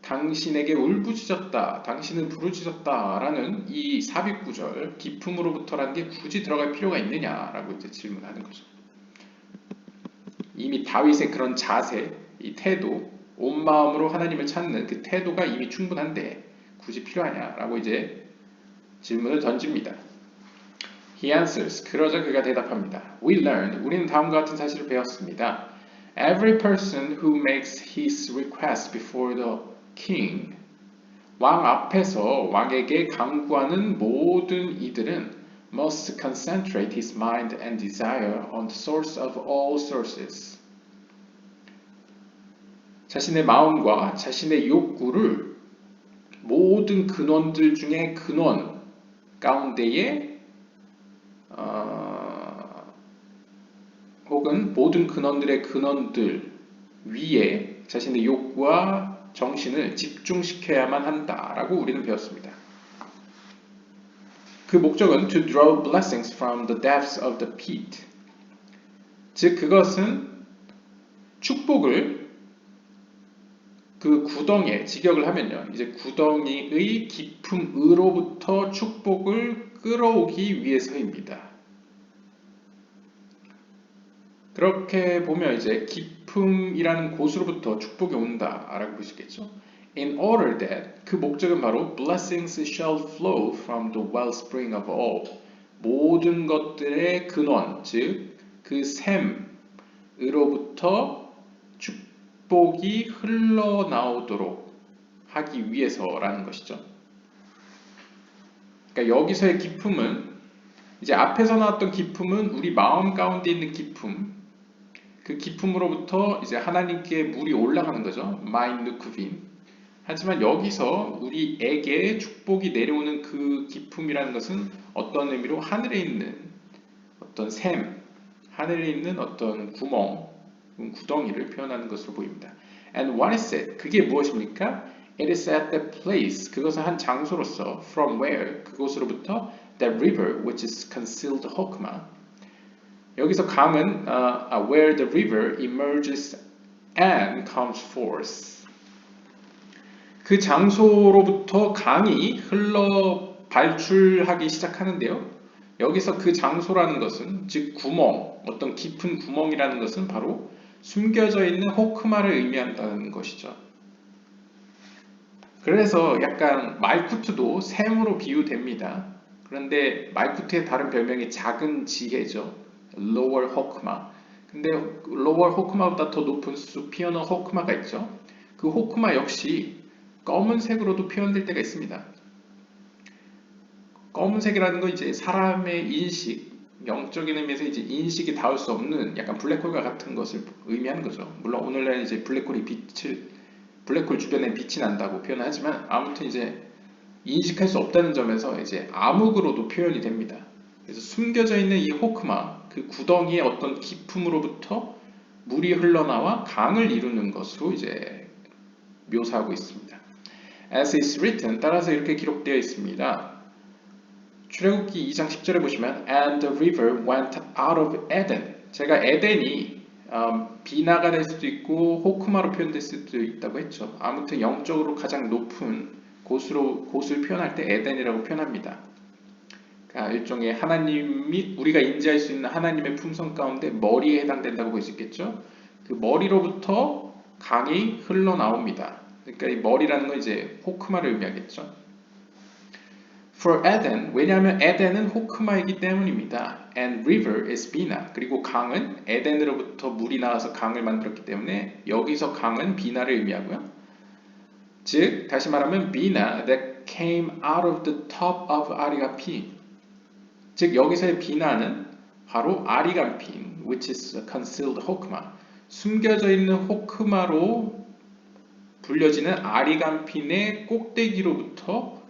당신에게 울부짖었다, 당신을 부르짖었다 라는 이 삽입구절, 깊음으로부터라는 게 굳이 들어갈 필요가 있느냐라고 이제 질문하는 거죠. 이미 다윗의 그런 자세, 이 태도, 온 마음으로 하나님을 찾는 그 태도가 이미 충분한데 굳이 필요하냐라고 이제 질문을 던집니다. He answers. 그러자 그가 대답합니다. We learned. 우리는 다음과 같은 사실을 배웠습니다. Every person who makes his request before the king. 왕 앞에서 왕에게 간구하는 모든 이들은 must concentrate his mind and desire on the source of all sources. 자신의 마음과 자신의 욕구를 모든 근원들 중에 근원 가운데에 혹은 모든 근원들의 근원들 위에 자신의 욕구와 정신을 집중시켜야만 한다라고 우리는 배웠습니다. 그 목적은 to draw blessings from the depths of the pit. 즉 그것은 축복을 그 구덩이에 직역을 하면요. 이제 구덩이의 깊음으로부터 축복을 끌어오기 위해서입니다. 그렇게 보면 이제 기품이라는 곳으로부터 축복이 온다라고 볼 수 있겠죠. In order that 그 목적은 바로 blessings shall flow from the wellspring of all 모든 것들의 근원 즉 그 샘으로부터 축복이 흘러나오도록 하기 위해서라는 것이죠. 그러니까 여기서의 기품은 이제 앞에서 나왔던 기품은 우리 마음 가운데 있는 기품 그 기품으로부터 이제 하나님께 물이 올라가는 거죠. 마인 누크빈. 하지만 여기서 우리에게 축복이 내려오는 그 기품이라는 것은 어떤 의미로 하늘에 있는 어떤 샘, 하늘에 있는 어떤 구멍, 구덩이를 표현하는 것으로 보입니다. And what is it? 그게 무엇입니까? It is at that place. 그것은 한 장소로서 from where 그곳으로부터 that river which is concealed hokmah. 여기서 강은 where the river emerges and comes forth. 그 장소로부터 강이 흘러 발출하기 시작하는데요. 여기서 그 장소라는 것은 즉 구멍, 어떤 깊은 구멍이라는 것은 바로 숨겨져 있는 호크마를 의미한다는 것이죠. 그래서 약간 말쿠트도 샘으로 비유됩니다. 그런데 말쿠트의 다른 별명이 작은 지혜죠. lower 호크마. 근데 lower 호크마보다 더 높은 superior 호크마가 있죠. 그 호크마 역시 검은색으로도 표현될 때가 있습니다. 검은색이라는 건 이제 사람의 인식, 영적인 의미에서 이제 인식이 닿을 수 없는 약간 블랙홀과 같은 것을 의미하는 거죠. 물론 오늘날 이제 블랙홀 주변에 빛이 난다고 표현하지만 아무튼 이제 인식할 수 없다는 점에서 이제 암흑으로도 표현이 됩니다. 그래서 숨겨져 있는 이 호크마, 그 구덩이의 어떤 깊음으로부터 물이 흘러나와 강을 이루는 것으로 이제 묘사하고 있습니다. As is written, 따라서 이렇게 기록되어 있습니다. 출애굽기 2장 10절에 보시면 And the river went out of Eden. 제가 에덴이 비나가 될 수도 있고 호크마로 표현될 수도 있다고 했죠. 아무튼 영적으로 가장 높은 곳을 표현할 때 에덴이라고 표현합니다. 그러니까 일종의 하나님이 우리가 인지할 수 있는 하나님의 품성 가운데 머리에 해당된다고 볼 수 있겠죠. 그 머리로부터 강이 흘러나옵니다. 그러니까 이 머리라는 건 이제 호크마를 의미하겠죠. For Eden, 왜냐하면 에덴은 호크마이기 때문입니다. And river is 비나. 그리고 강은 에덴으로부터 물이 나와서 강을 만들었기 때문에 여기서 강은 비나를 의미하고요. 즉 다시 말하면 비나 that came out of the top of 아리가핀. 즉 여기서의 비나는 바로 아리간핀, which is concealed 호크마. 숨겨져 있는 호크마로 불려지는 아리간핀의 꼭대기로부터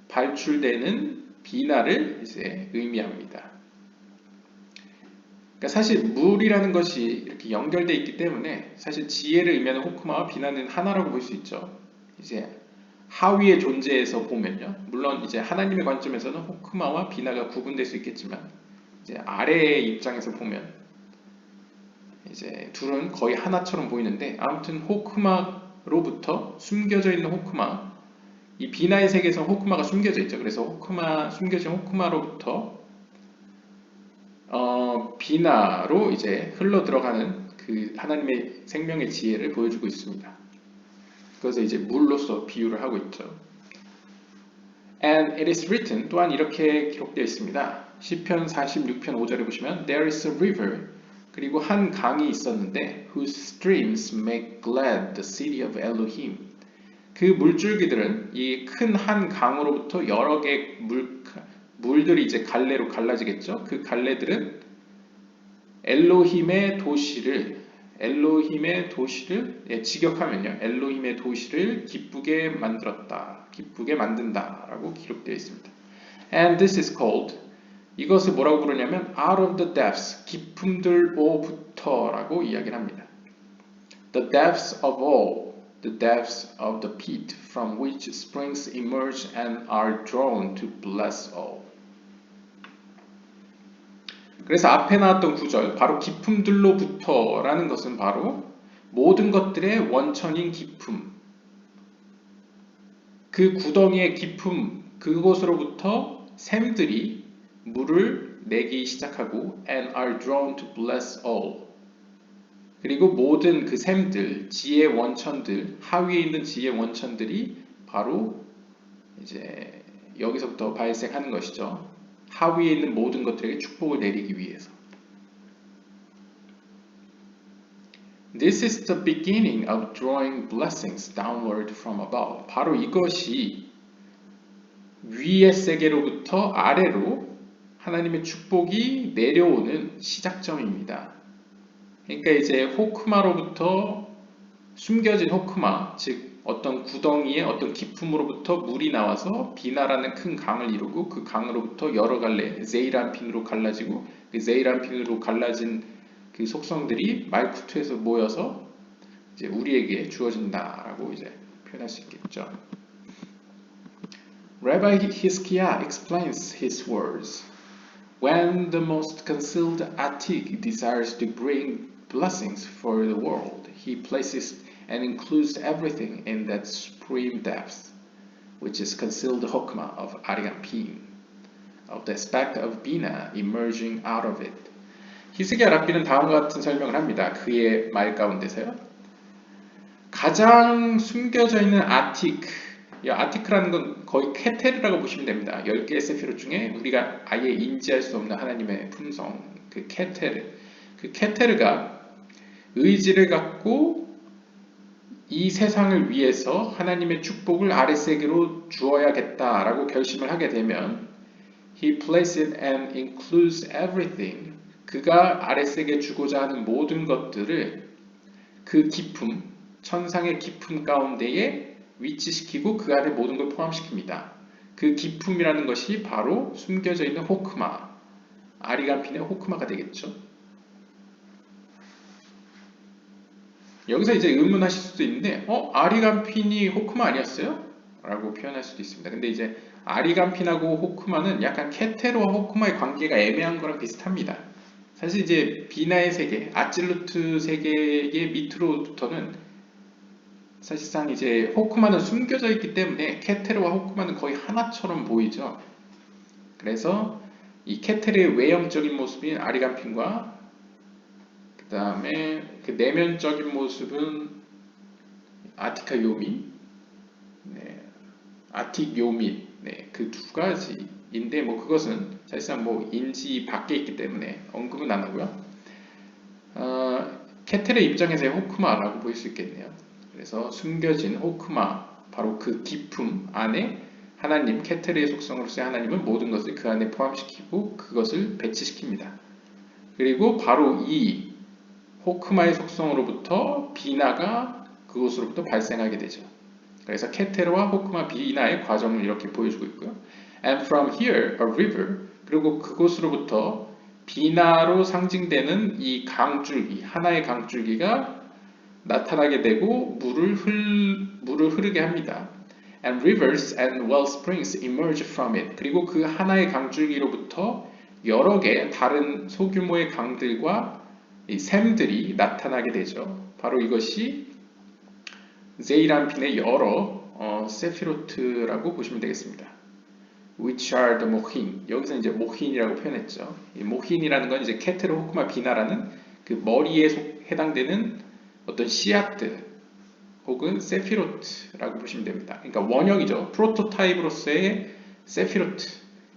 발출되는 비나를 이제 의미합니다. 그러니까 사실 물이라는 것이 이렇게 연결되어 있기 때문에 사실 지혜를 의미하는 호크마와 비나는 하나라고 볼 수 있죠. 이제 하위의 존재에서 보면요. 물론 이제 하나님의 관점에서는 호크마와 비나가 구분될 수 있겠지만 이제 아래의 입장에서 보면 이제 둘은 거의 하나처럼 보이는데 아무튼 호크마로부터 숨겨져 있는 호크마 이 비나의 세계에서 호크마가 숨겨져 있죠. 그래서 숨겨진 호크마로부터 비나로 이제 흘러 들어가는 그 하나님의 생명의 지혜를 보여주고 있습니다. 그래서 이제 물로서 비유를 하고 있죠. And it is written 또한 이렇게 기록되어 있습니다. 시편 46편 5절에 보시면 There is a river 그리고 한 강이 있었는데 whose streams make glad the city of Elohim 그 물줄기들은 이 큰 한 강으로부터 여러 개의 물들이 이제 갈래로 갈라지겠죠. 그 갈래들은 엘로힘의 도시를 직역하면요. 엘로힘의 도시를 기쁘게 만들었다. 기쁘게 만든다라고 기록되어 있습니다. And this is called 이것을 뭐라고 부르냐면 out of the depths 깊음들로부터라고 이야기를 합니다. The depths of all the depths of the pit from which springs emerge and are drawn to bless all. 그래서 앞에 나왔던 구절, 바로 깊음들로부터라는 것은 바로 모든 것들의 원천인 깊음, 그 구덩이의 깊음, 그곳으로부터 샘들이 물을 내기 시작하고 and are drawn to bless all. 그리고 모든 그 샘들, 지의 원천들, 하위에 있는 지의 원천들이 바로 이제 여기서부터 발생하는 것이죠. 하위에 있는 모든 것들에게 축복을 내리기 위해서. This is the beginning of drawing blessings downward from above. 바로 이것이 위의 세계로부터 아래로 하나님의 축복이 내려오는 시작점입니다. 그러니까 이제 호크마로부터 숨겨진 호크마, 즉 어떤 구덩이에 어떤 깊음으로부터 물이 나와서 비나라는 큰 강을 이루고 그 강으로부터 여러 갈래 제이란핀으로 갈라지고 그 제이란핀으로 갈라진 그 속성들이 말쿠투에서 모여서 이제 우리에게 주어진다라고 이제 표현할 수 있겠죠. Rabbi Hizkiah explains his words. When the most concealed Atik desires to bring blessings for the world, he places and includes everything in that supreme depth, which is concealed Hokmah of Arigampin, of the aspect of Bina emerging out of it. 히스기야 랍비는 다음과 같은 설명을 합니다. 그의 말 가운데서요. 가장 숨겨져 있는 아티크, 이 아티크라는 건 거의 케테르라고 보시면 됩니다. 10개의 세피롯 중에 우리가 아예 인지할 수 없는 하나님의 품성, 그 케테르. 그 케테르가 의지를 갖고 이 세상을 위해서 하나님의 축복을 아랫세계로 주어야겠다라고 결심을 하게 되면 He places and includes everything. 그가 아랫세계에 주고자 하는 모든 것들을 그 깊음, 천상의 깊음 가운데에 위치시키고 그 안에 모든 걸 포함시킵니다. 그 깊음이라는 것이 바로 숨겨져 있는 호크마, 아리간핀의 호크마가 되겠죠. 여기서 이제 의문하실 수도 있는데 아리간핀이 호크마 아니었어요? 라고 표현할 수도 있습니다. 근데 이제 아리간핀하고 호크마는 약간 케테르와 호크마의 관계가 애매한 거랑 비슷합니다. 사실 이제 비나의 세계, 아찔루트 세계의 밑으로부터는 사실상 이제 호크마는 숨겨져 있기 때문에 케테르와 호크마는 거의 하나처럼 보이죠. 그래서 이 케테르의 외형적인 모습인 아리간핀과 그 다음에 그 내면적인 모습은 아티카 요미, 네, 아틱 요미, 네, 그 두 가지인데 뭐 그것은 사실상 뭐 인지 밖에 있기 때문에 언급은 안 하고요. 케테르의 입장에서의 호크마라고 보일 수 있겠네요. 그래서 숨겨진 호크마, 바로 그 깊음 안에 하나님, 케테르의 속성으로서의 하나님은 모든 것을 그 안에 포함시키고 그것을 배치시킵니다. 그리고 바로 이 호크마의 속성으로부터 비나가 그곳으로부터 발생하게 되죠. 그래서 케테르와 호크마 비나의 과정을 이렇게 보여주고 있고요. And from here, a river. 그리고 그곳으로부터 비나로 상징되는 이 강줄기, 하나의 강줄기가 나타나게 되고 물을 흐르게 합니다. And rivers and well springs emerge from it. 그리고 그 하나의 강줄기로부터 여러 개 다른 소규모의 강들과 이 샘들이 나타나게 되죠. 바로 이것이 제이란핀의 여러 세피로트라고 보시면 되겠습니다. Which are the 모힌. 여기서 이제 모힌이라고 표현했죠. 이 모힌이라는 건 이제 케테르 호크마 비나라는 그 머리에 해당되는 어떤 씨앗들 혹은 세피로트라고 보시면 됩니다. 그러니까 원형이죠. 프로토타입으로서의 세피로트,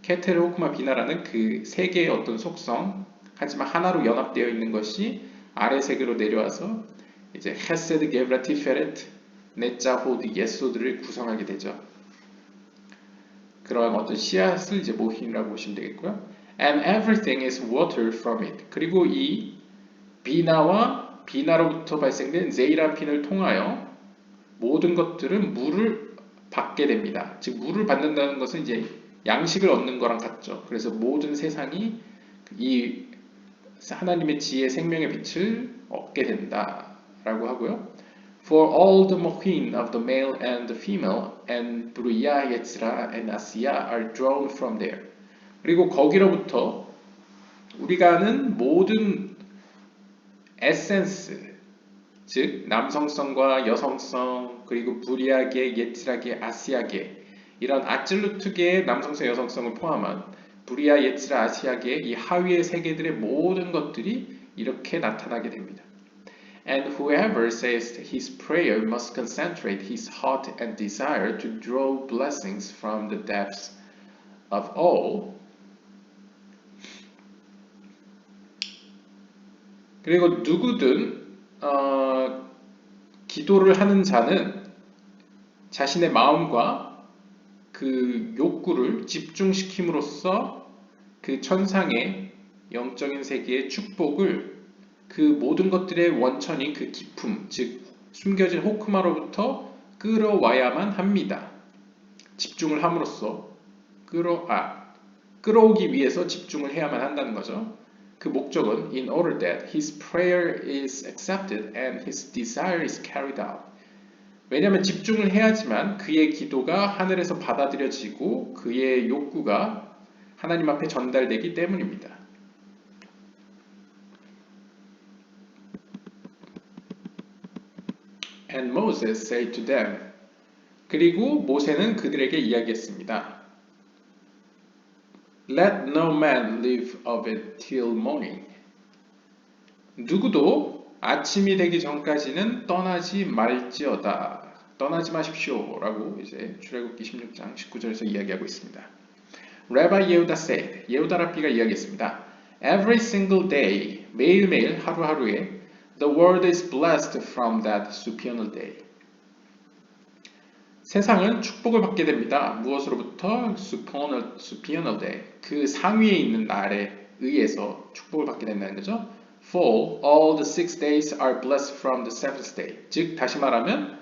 케테르 호크마 비나라는 그 세 개의 어떤 속성, 하지만 하나로 연합되어 있는 것이 아래 세계로 내려와서 이제 헤세드, 게브라, 티페레트, 네자, 호드, 예소드를 구성하게 되죠. 그러한 어떤 씨앗을 이제 모힌이라고 보시면 되겠고요. And everything is watered from it. 그리고 이 비나로부터 발생된 제이란핀을 통하여 모든 것들은 물을 받게 됩니다. 즉 물을 받는다는 것은 이제 양식을 얻는 거랑 같죠. 그래서 모든 세상이 이 하나님의 지혜 생명의 빛을 얻게 된다라고 하고요. For all the mohin of the male and the female and Buriya, Yetzira and Asiya are drawn from there. 그리고 거기로부터 우리가 아는 모든 에센스, 즉 남성성과 여성성, 그리고 부리아계, 예츠라계, 아시아계 이런 아찔루트계의 남성성, 여성성을 포함한 부리아, 예츠라, 아시아계의 이 하위의 세계들의 모든 것들이 이렇게 나타나게 됩니다. And whoever says his prayer must concentrate his heart and desire to draw blessings from the depths of all. 그리고 누구든 기도를 하는 자는 자신의 마음과 그 욕구를 집중시킴으로써 그 천상의 영적인 세계의 축복을 그 모든 것들의 원천인 그 기품, 즉 숨겨진 호크마로부터 끌어와야만 합니다. 집중을 함으로써 끌어오기 위해서 집중을 해야만 한다는 거죠. 그 목적은 in order that his prayer is accepted and his desire is carried out. 왜냐하면 집중을 해야지만 그의 기도가 하늘에서 받아들여지고 그의 욕구가 하나님 앞에 전달되기 때문입니다. And Moses said to them. 그리고 모세는 그들에게 이야기했습니다. Let no man live of it till morning. 누구도 아침이 되기 전까지는 떠나지 말지어다. 떠나지 마십시오. 라고 이제 출애굽기 16장 19절에서 이야기하고 있습니다. Rabbi Yehuda said. 예후다 랍비가 이야기했습니다. Every single day, 매일매일 하루하루에 the world is blessed from that supernal day. 세상은 축복을 받게 됩니다. 무엇으로부터? supernal day. 그 상위에 있는 날에 의해서 축복을 받게 된다는 거죠. For all the 6 days are blessed from the 7th day. 즉 다시 말하면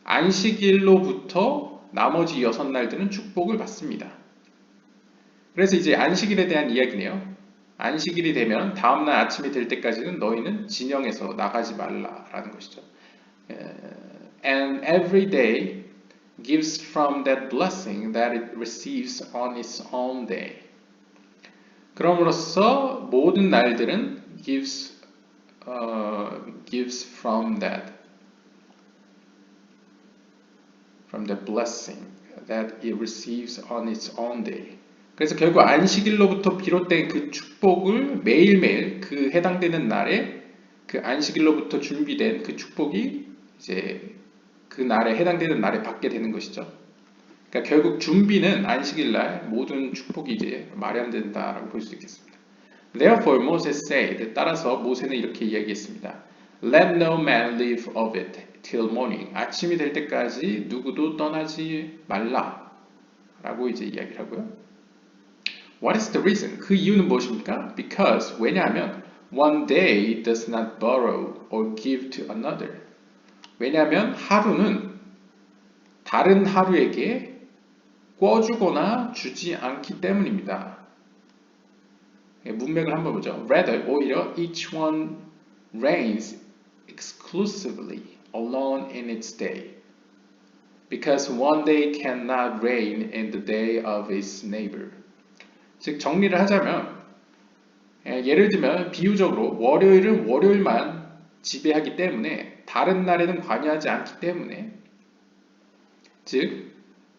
안식일로부터 나머지 6날들은 축복을 받습니다. 그래서 이제 안식일에 대한 이야기네요. 안식일이 되면 다음날 아침이 될 때까지는 너희는 진영에서 나가지 말라라는 것이죠. And every day gives from that blessing that it receives on its own day. 그럼으로써 모든 날들은 gives from that blessing that it receives on its own day. 그래서 결국 안식일로부터 비롯된 그 축복을 매일매일 그 해당되는 날에 그 안식일로부터 준비된 그 축복이 이제 그 날에 해당되는 날에 받게 되는 것이죠. 그러니까 결국 준비는 안식일날 모든 축복이 이제 마련된다라고 볼 수 있겠습니다. Therefore Moses said, 따라서 모세는 이렇게 이야기했습니다. Let no man live of it till morning. 아침이 될 때까지 누구도 떠나지 말라 라고 이제 이야기를 하고요. What is the reason? 그 이유는 무엇입니까? Because, 왜냐하면 one day does not borrow or give to another. 왜냐하면 하루는 다른 하루에게 꿔주거나 주지 않기 때문입니다. 문맥을 한번 보죠. Rather, 오히려 each one reigns exclusively alone in its day. Because one day cannot reign in the day of its neighbor. 즉 정리를 하자면 예를 들면 비유적으로 월요일은 월요일만 지배하기 때문에 다른 날에는 관여하지 않기 때문에 즉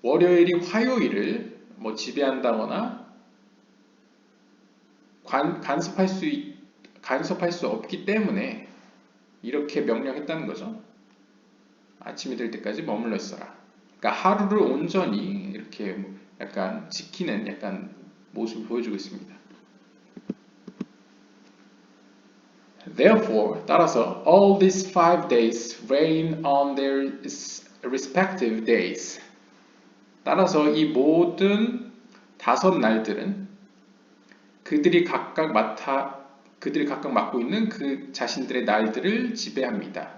월요일이 화요일을 지배한다거나 간섭할 수 없기 때문에 이렇게 명령했다는 거죠. 아침이 될 때까지 머물러 있어라. 그러니까 하루를 온전히 이렇게 약간 지키는 약간 모습을 보여주고 있습니다. Therefore, 따라서 all these 5 days reign on their respective days. 따라서 이 모든 5 날들은 그들이 각각 맡고 있는 그 자신들의 날들을 지배합니다.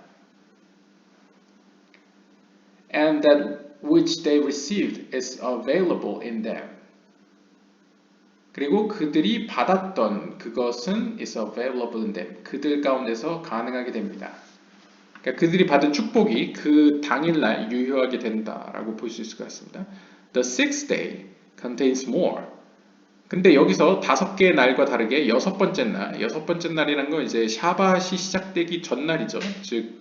And that which they received is available in them. 그리고 그들이 받았던 그것은 is available in them. 그들 가운데서 가능하게 됩니다. 그러니까 그들이 받은 축복이 그 당일날 유효하게 된다라고 볼 수 있을 것 같습니다. The 6th day contains more. 근데 여기서 5개의 날과 다르게 6번째 날이라는 건 이제 샤밧이 시작되기 전날이죠. 즉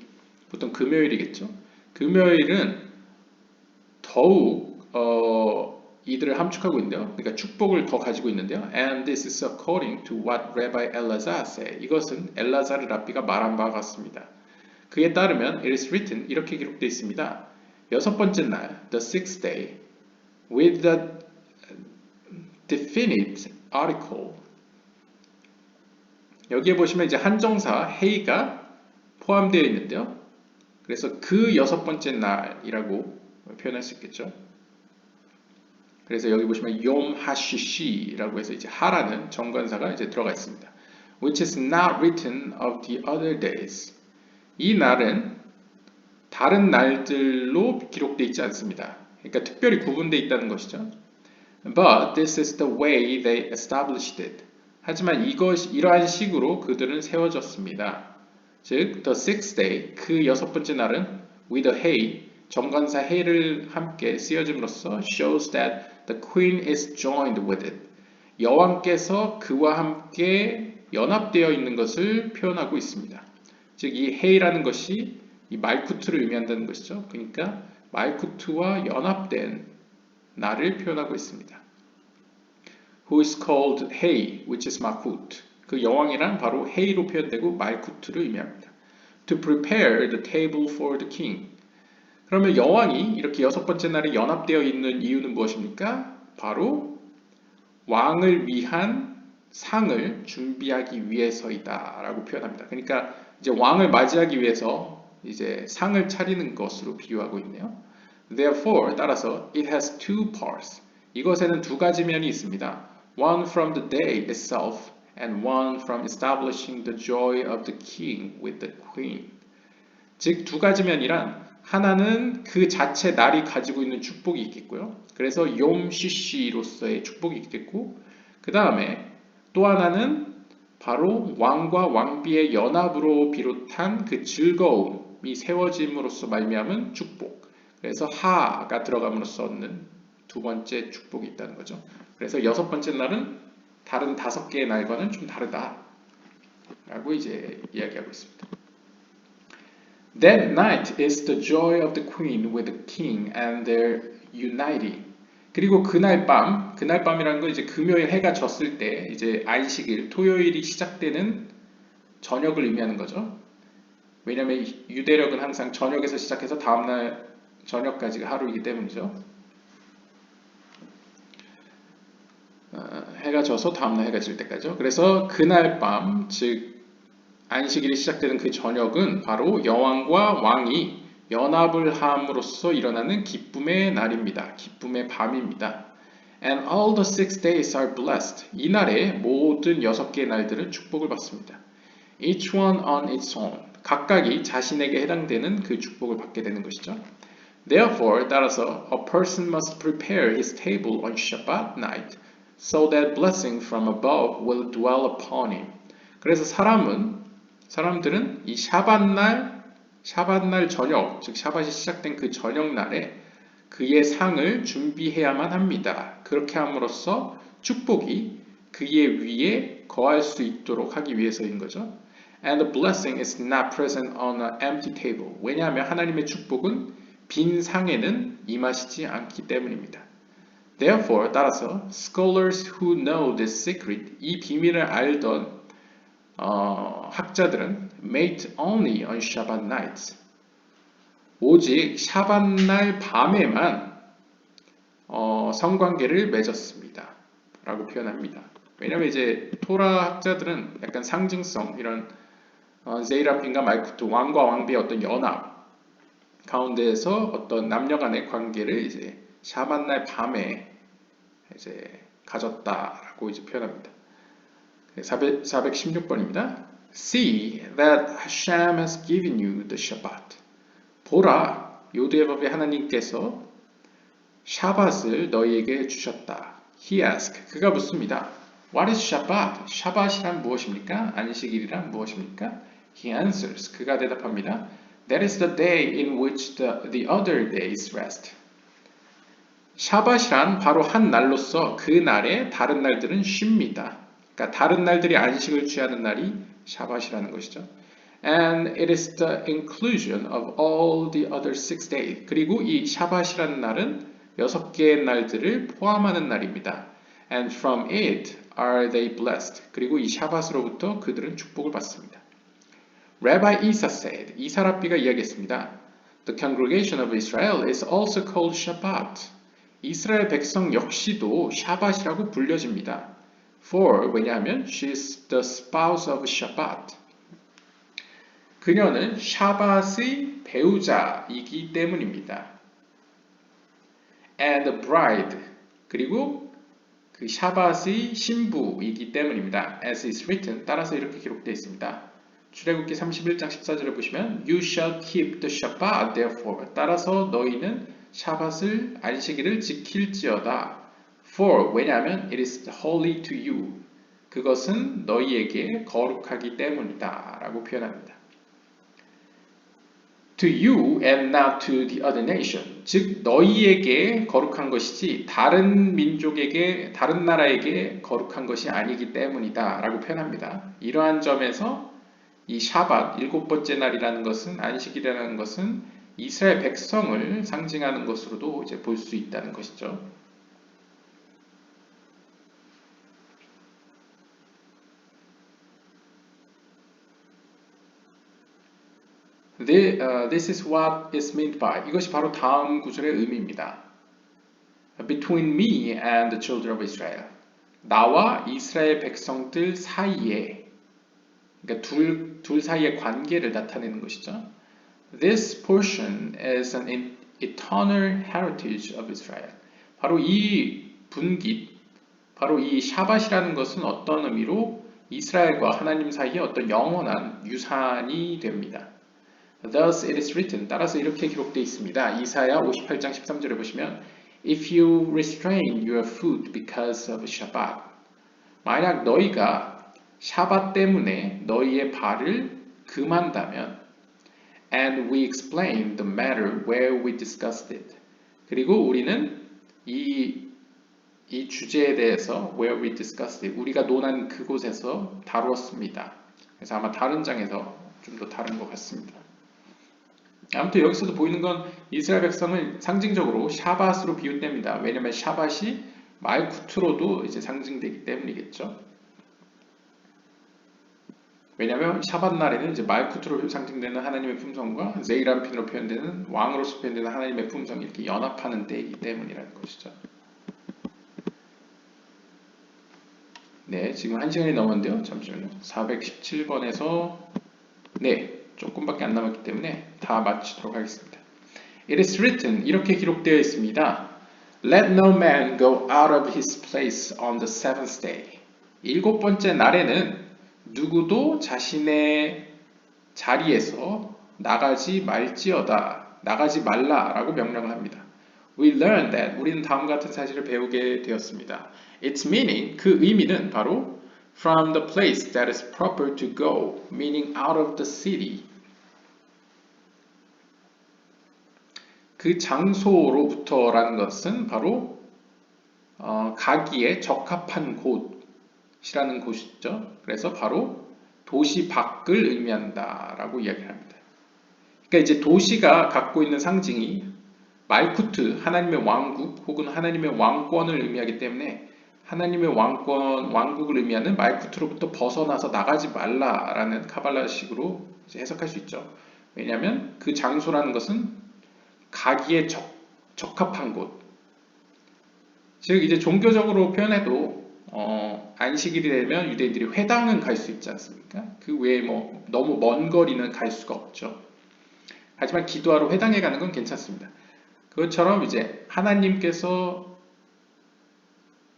보통 금요일이겠죠. 금요일은 더욱 이들을 함축하고 있는데요. 그러니까 축복을 더 가지고 있는데요. And this is according to what Rabbi Elazar said. 이것은 엘라자르 랍비가 말한 바와 같습니다. 그에 따르면 it is written 이렇게 기록되어 있습니다. 여섯 번째 날, the sixth day, with the definite article. 여기에 보시면 이제 한정사 he가 포함되어 있는데요. 그래서 그 여섯 번째 날이라고 표현할 수 있겠죠. 그래서 여기 보시면 yom hashi시라고 해서 이제 하라는 정관사가 이제 들어가 있습니다. Which is not written of the other days. 이 날은 다른 날들로 기록되어 있지 않습니다. 그러니까 특별히 구분되어 있다는 것이죠. But this is the way they established it. 하지만 이러한 식으로 그들은 세워졌습니다. 즉, the sixth day, 그 여섯 번째 날은 with a hay, 정관사 he를 함께 쓰여짐으로써 shows that the queen is joined with it. 여왕께서 그와 함께 연합되어 있는 것을 표현하고 있습니다. 즉, 이 he라는 것이 이 말쿠트를 의미한다는 것이죠. 그러니까 말쿠트와 연합된 날을 표현하고 있습니다. Who is called Hey, which is Malkut. 그 여왕이란 바로 Hey로 표현되고 말쿠트를 의미합니다. To prepare the table for the king. 그러면 여왕이 이렇게 여섯 번째 날에 연합되어 있는 이유는 무엇입니까? 바로 왕을 위한 상을 준비하기 위해서이다 라고 표현합니다. 그러니까 이제 왕을 맞이하기 위해서 이제 상을 차리는 것으로 비유하고 있네요. Therefore, 따라서 it has two parts. 이것에는 두 가지 면이 있습니다. One from the day itself and one from establishing the joy of the king with the queen. 즉, 두 가지 면이란 하나는 그 자체 날이 가지고 있는 축복이 있겠고요. 그래서 yom shishi로서의 축복이 있겠고, 그 다음에 또 하나는 바로 왕과 왕비의 연합으로 비롯한 그 즐거움이 세워짐으로써 말미암은 축복. 그래서 하가 들어감으로써 얻는 두 번째 축복이 있다는 거죠. 그래서 여섯 번째 날은 다른 다섯 개의 날과는 좀 다르다라고 이제 이야기하고 있습니다. That night is the joy of the queen with the king and their uniting. 그리고 그날 밤이라는 건 이제 금요일 해가 졌을 때 이제 안식일, 토요일이 시작되는 저녁을 의미하는 거죠. 왜냐하면 유대력은 항상 저녁에서 시작해서 다음날 저녁까지가 하루이기 때문이죠. 해가 져서 다음날 해가 질 때까지요. 그래서 그날 밤, 즉 안식일이 시작되는 그 저녁은 바로 여왕과 왕이 연합을 함으로써 일어나는 기쁨의 날입니다. 기쁨의 밤입니다. And all the 6 days are blessed. 이날에 모든 6개의 날들은 축복을 받습니다. Each one on its own. 각각이 자신에게 해당되는 그 축복을 받게 되는 것이죠. Therefore, 따라서 a person must prepare his table on Shabbat night so that blessing from above will dwell upon him. 그래서 사람들은 이 샤밧날 저녁, 즉 샤밧이 시작된 그 저녁날에 그의 상을 준비해야만 합니다. 그렇게 함으로써 축복이 그의 위에 거할 수 있도록 하기 위해서인 거죠. And the blessing is not present on an empty table. 왜냐하면 하나님의 축복은 빈 상에는 임하시지 않기 때문입니다. Therefore, 따라서 scholars who know this secret, 이 비밀을 알던 학자들은 made only on Shabbat nights. 오직 샤밧날 밤에만 성관계를 맺었습니다. 라고 표현합니다. 왜냐하면 이제 토라 학자들은 약간 상징성, 이런 세이라핀과 말쿠트, 왕과 왕비의 어떤 연합 가운데에서 어떤 남녀 간의 관계를 이제 샤밧날 밤에 이제 가졌다라고 이제 표현합니다. 416번입니다. See that Hashem has given you the Shabbat. 보라, 요두의 법의 하나님께서 샤밧을 너희에게 주셨다. He asked, 그가 묻습니다. What is Shabbat? 샤밧이란 무엇입니까? 안식일이란 무엇입니까? He answers, 그가 대답합니다. That is the day in which the other days rest. 샤밧이란 바로 한 날로서 그 날에 다른 날들은 쉽니다. 그러니까 다른 날들이 안식을 취하는 날이 샤밧이라는 것이죠. And it is the inclusion of all the other 6 days. 그리고 이 샤밧이라는 날은 6개의 날들을 포함하는 날입니다. And from it are they blessed. 그리고 이 샤밧으로부터 그들은 축복을 받습니다. Rabbi Isa said, 이사 랍비가 이야기했습니다. The congregation of Israel is also called Shabbat. 이스라엘 백성 역시도 샤밧이라고 불려집니다. For, 왜냐하면 she is the spouse of Shabbat. 그녀는 샤밧의 배우자이기 때문입니다. And the bride, 그리고 그 샤밧의 신부이기 때문입니다. As is written, 따라서 이렇게 기록되어 있습니다. 출애굽기 31장 14절을 보시면 You shall keep the Shabbat therefore. 따라서 너희는 샤밧을 안식일을 지킬지어다. For, 왜냐하면 it is holy to you. 그것은 너희에게 거룩하기 때문이다. 라고 표현합니다. To you and not to the other nation. 즉 너희에게 거룩한 것이지 다른 민족에게, 다른 나라에게 거룩한 것이 아니기 때문이다. 라고 표현합니다. 이러한 점에서 이 샤밧, 일곱 번째 날이라는 것은, 안식일이라는 것은 이스라엘 백성을 상징하는 것으로도 이제 볼 수 있다는 것이죠. This is what is meant by. 이것이 바로 다음 구절의 의미입니다. Between me and the children of Israel. 나와 이스라엘 백성들 사이에, 그러니까 둘 사이의 관계를 나타내는 것이죠. This portion is an eternal heritage of Israel. 바로 이 분깃, 바로 이 샤밧이라는 것은 어떤 의미로 이스라엘과 하나님 사이에 어떤 영원한 유산이 됩니다. Thus it is written. 따라서 이렇게 기록되어 있습니다. 이사야 58장 13절에 보시면 If you restrain your foot because of Shabbat. 만약 너희가 샤밧 때문에 너희의 발을 금한다면 And we explained the matter where we discussed it. 그리고 우리는 이 주제에 대해서 where we discussed it. 우리가 논한 그곳에서 다루었습니다. 그래서 아마 다른 장에서 좀 더 다른 것 같습니다. 아무튼 여기서도 보이는 건 이스라엘 백성을 상징적으로 샤밧으로 비유됩니다. 왜냐하면 샤밧이 말쿠트로도 이제 상징되기 때문이겠죠. 왜냐하면 샤밧 날에는 이제 말쿠트로 상징되는 하나님의 품성과 제이람핀으로 표현되는 왕으로서 표현되는 하나님의 품성이 이렇게 연합하는 때이기 때문이라는 것이죠. 네, 지금 1시간이 넘었는데요. 잠시만요. 417번에서 네, 조금밖에 안 남았기 때문에 다 마치도록 하겠습니다. It is written, 이렇게 기록되어 있습니다. Let no man go out of his place on the seventh day. 일곱 번째 날에는 누구도 자신의 자리에서 나가지 말지어다. 나가지 말라라고 명령을 합니다. We learned that. 우리는 다음과 같은 사실을 배우게 되었습니다. Its meaning, 그 의미는 바로 From the place that is proper to go, meaning out of the city. 그 장소로부터라는 것은 바로 가기에 적합한 곳이라는 곳이죠. 그래서 바로 도시 밖을 의미한다라고 이야기를 합니다. 그러니까 이제 도시가 갖고 있는 상징이 말쿠트, 하나님의 왕국 혹은 하나님의 왕권을 의미하기 때문에 하나님의 왕국을 의미하는 말쿠트로부터 벗어나서 나가지 말라라는 카발라식으로 이제 해석할 수 있죠. 왜냐하면 그 장소라는 것은 가기에 적합한 곳. 즉 이제 종교적으로 표현해도 안식일이 되면 유대인들이 회당은 갈 수 있지 않습니까? 그 외에 뭐 너무 먼 거리는 갈 수가 없죠. 하지만 기도하러 회당에 가는 건 괜찮습니다. 그것처럼 이제 하나님께서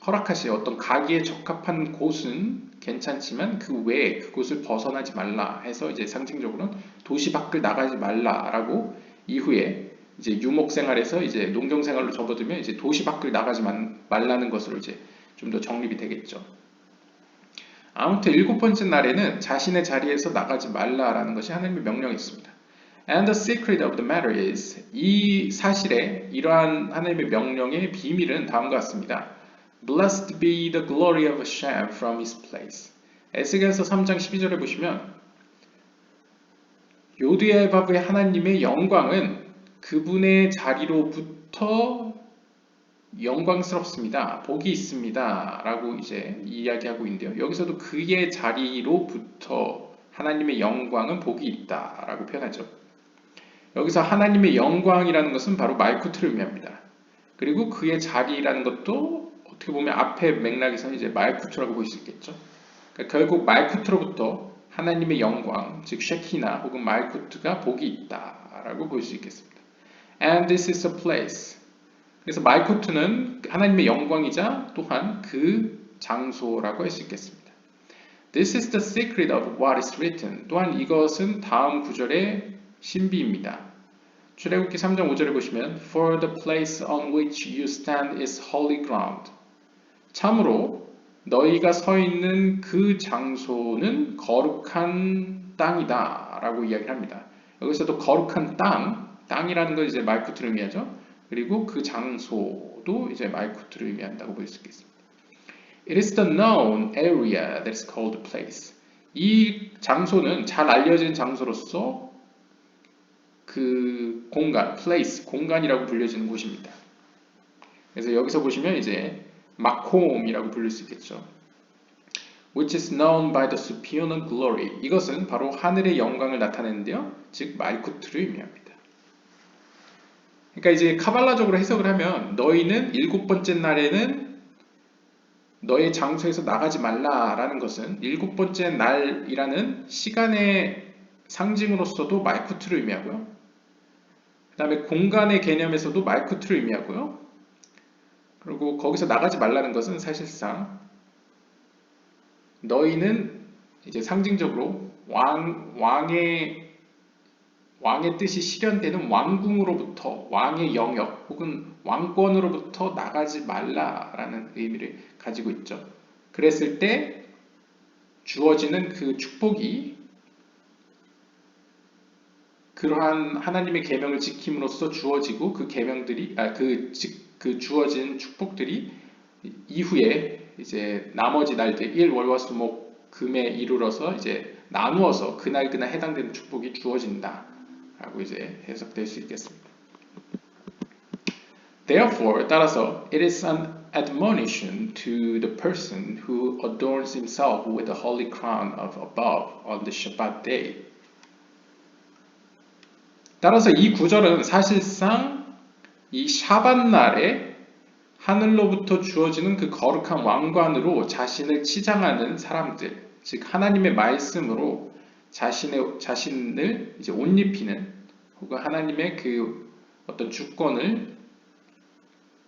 허락하신 어떤 가기에 적합한 곳은 괜찮지만 그 외에 그곳을 벗어나지 말라 해서 이제 상징적으로는 도시 밖을 나가지 말라라고 이후에 이제 유목 생활에서 이제 농경 생활로 접어들면 이제 도시 밖을 나가지 말라는 것으로 이제 좀 더 정립이 되겠죠. 아무튼 일곱 번째 날에는 자신의 자리에서 나가지 말라라는 것이 하나님의 명령이었습니다. And the secret of the matter is, 이 사실의 이러한 하나님의 명령의 비밀은 다음과 같습니다. Blessed be the glory of Hashem from his place. 에스겔서 3장 12절에 보시면 요드야바브의 하나님의 영광은 그분의 자리로부터 영광스럽습니다. 복이 있습니다. 라고 이제 이야기하고 있는데요. 여기서도 그의 자리로부터 하나님의 영광은 복이 있다 라고 표현하죠. 여기서 하나님의 영광이라는 것은 바로 말쿠트를 의미합니다. 그리고 그의 자리라는 것도 어떻게 보면 앞에 맥락에서는 이제 말쿠트라고 볼 수 있겠죠. 그러니까 결국 말쿠트로부터 하나님의 영광, 즉 쉐키나 혹은 말쿠트가 복이 있다라고 볼 수 있겠습니다. And this is a place. 그래서 말쿠트는 하나님의 영광이자 또한 그 장소라고 할 수 있겠습니다. This is the secret of what is written. 또한 이것은 다음 구절의 신비입니다. 출애굽기 3장 5절에 보시면 For the place on which you stand is holy ground. 참으로 너희가 서 있는 그 장소는 거룩한 땅이다 라고 이야기를 합니다. 여기서도 거룩한 땅이라는 걸 이제 말쿠트를 의미하죠. 그리고 그 장소도 이제 말쿠트를 의미한다고 볼 수 있겠습니다. It is the known area that is called place. 이 장소는 잘 알려진 장소로서 그 공간, place, 공간이라고 불려지는 곳입니다. 그래서 여기서 보시면 이제 마콤이라고 부를 수 있겠죠. Which is known by the supernal glory. 이것은 바로 하늘의 영광을 나타내는데요. 즉 말쿠트를 의미합니다. 그러니까 이제 카발라적으로 해석을 하면 너희는 일곱 번째 날에는 너의 장소에서 나가지 말라라는 것은 일곱 번째 날이라는 시간의 상징으로서도 말쿠트를 의미하고요. 그 다음에 공간의 개념에서도 말쿠트를 의미하고요. 그리고 거기서 나가지 말라는 것은 사실상 너희는 이제 상징적으로 왕의 뜻이 실현되는 왕궁으로부터 왕의 영역 혹은 왕권으로부터 나가지 말라라는 의미를 가지고 있죠. 그랬을 때 주어지는 그 축복이 그러한 하나님의 계명을 지킴으로써 주어지고 그 계명들이 그 주어진 축복들이 이후에 이제 나머지 날들 일월화수목 금에 이르러서 이제 나누어서 그날 해당되는 축복이 주어진다라고 이제 해석될 수 있겠습니다. Therefore, 따라서 it is an admonition to the person who adorns himself with the holy crown of above on the Shabbat day. 따라서 이 구절은 사실상 이 샤밧 날에 하늘로부터 주어지는 그 거룩한 왕관으로 자신을 치장하는 사람들, 즉 하나님의 말씀으로 자신을 이제 옷 입히는 혹은 하나님의 그 어떤 주권을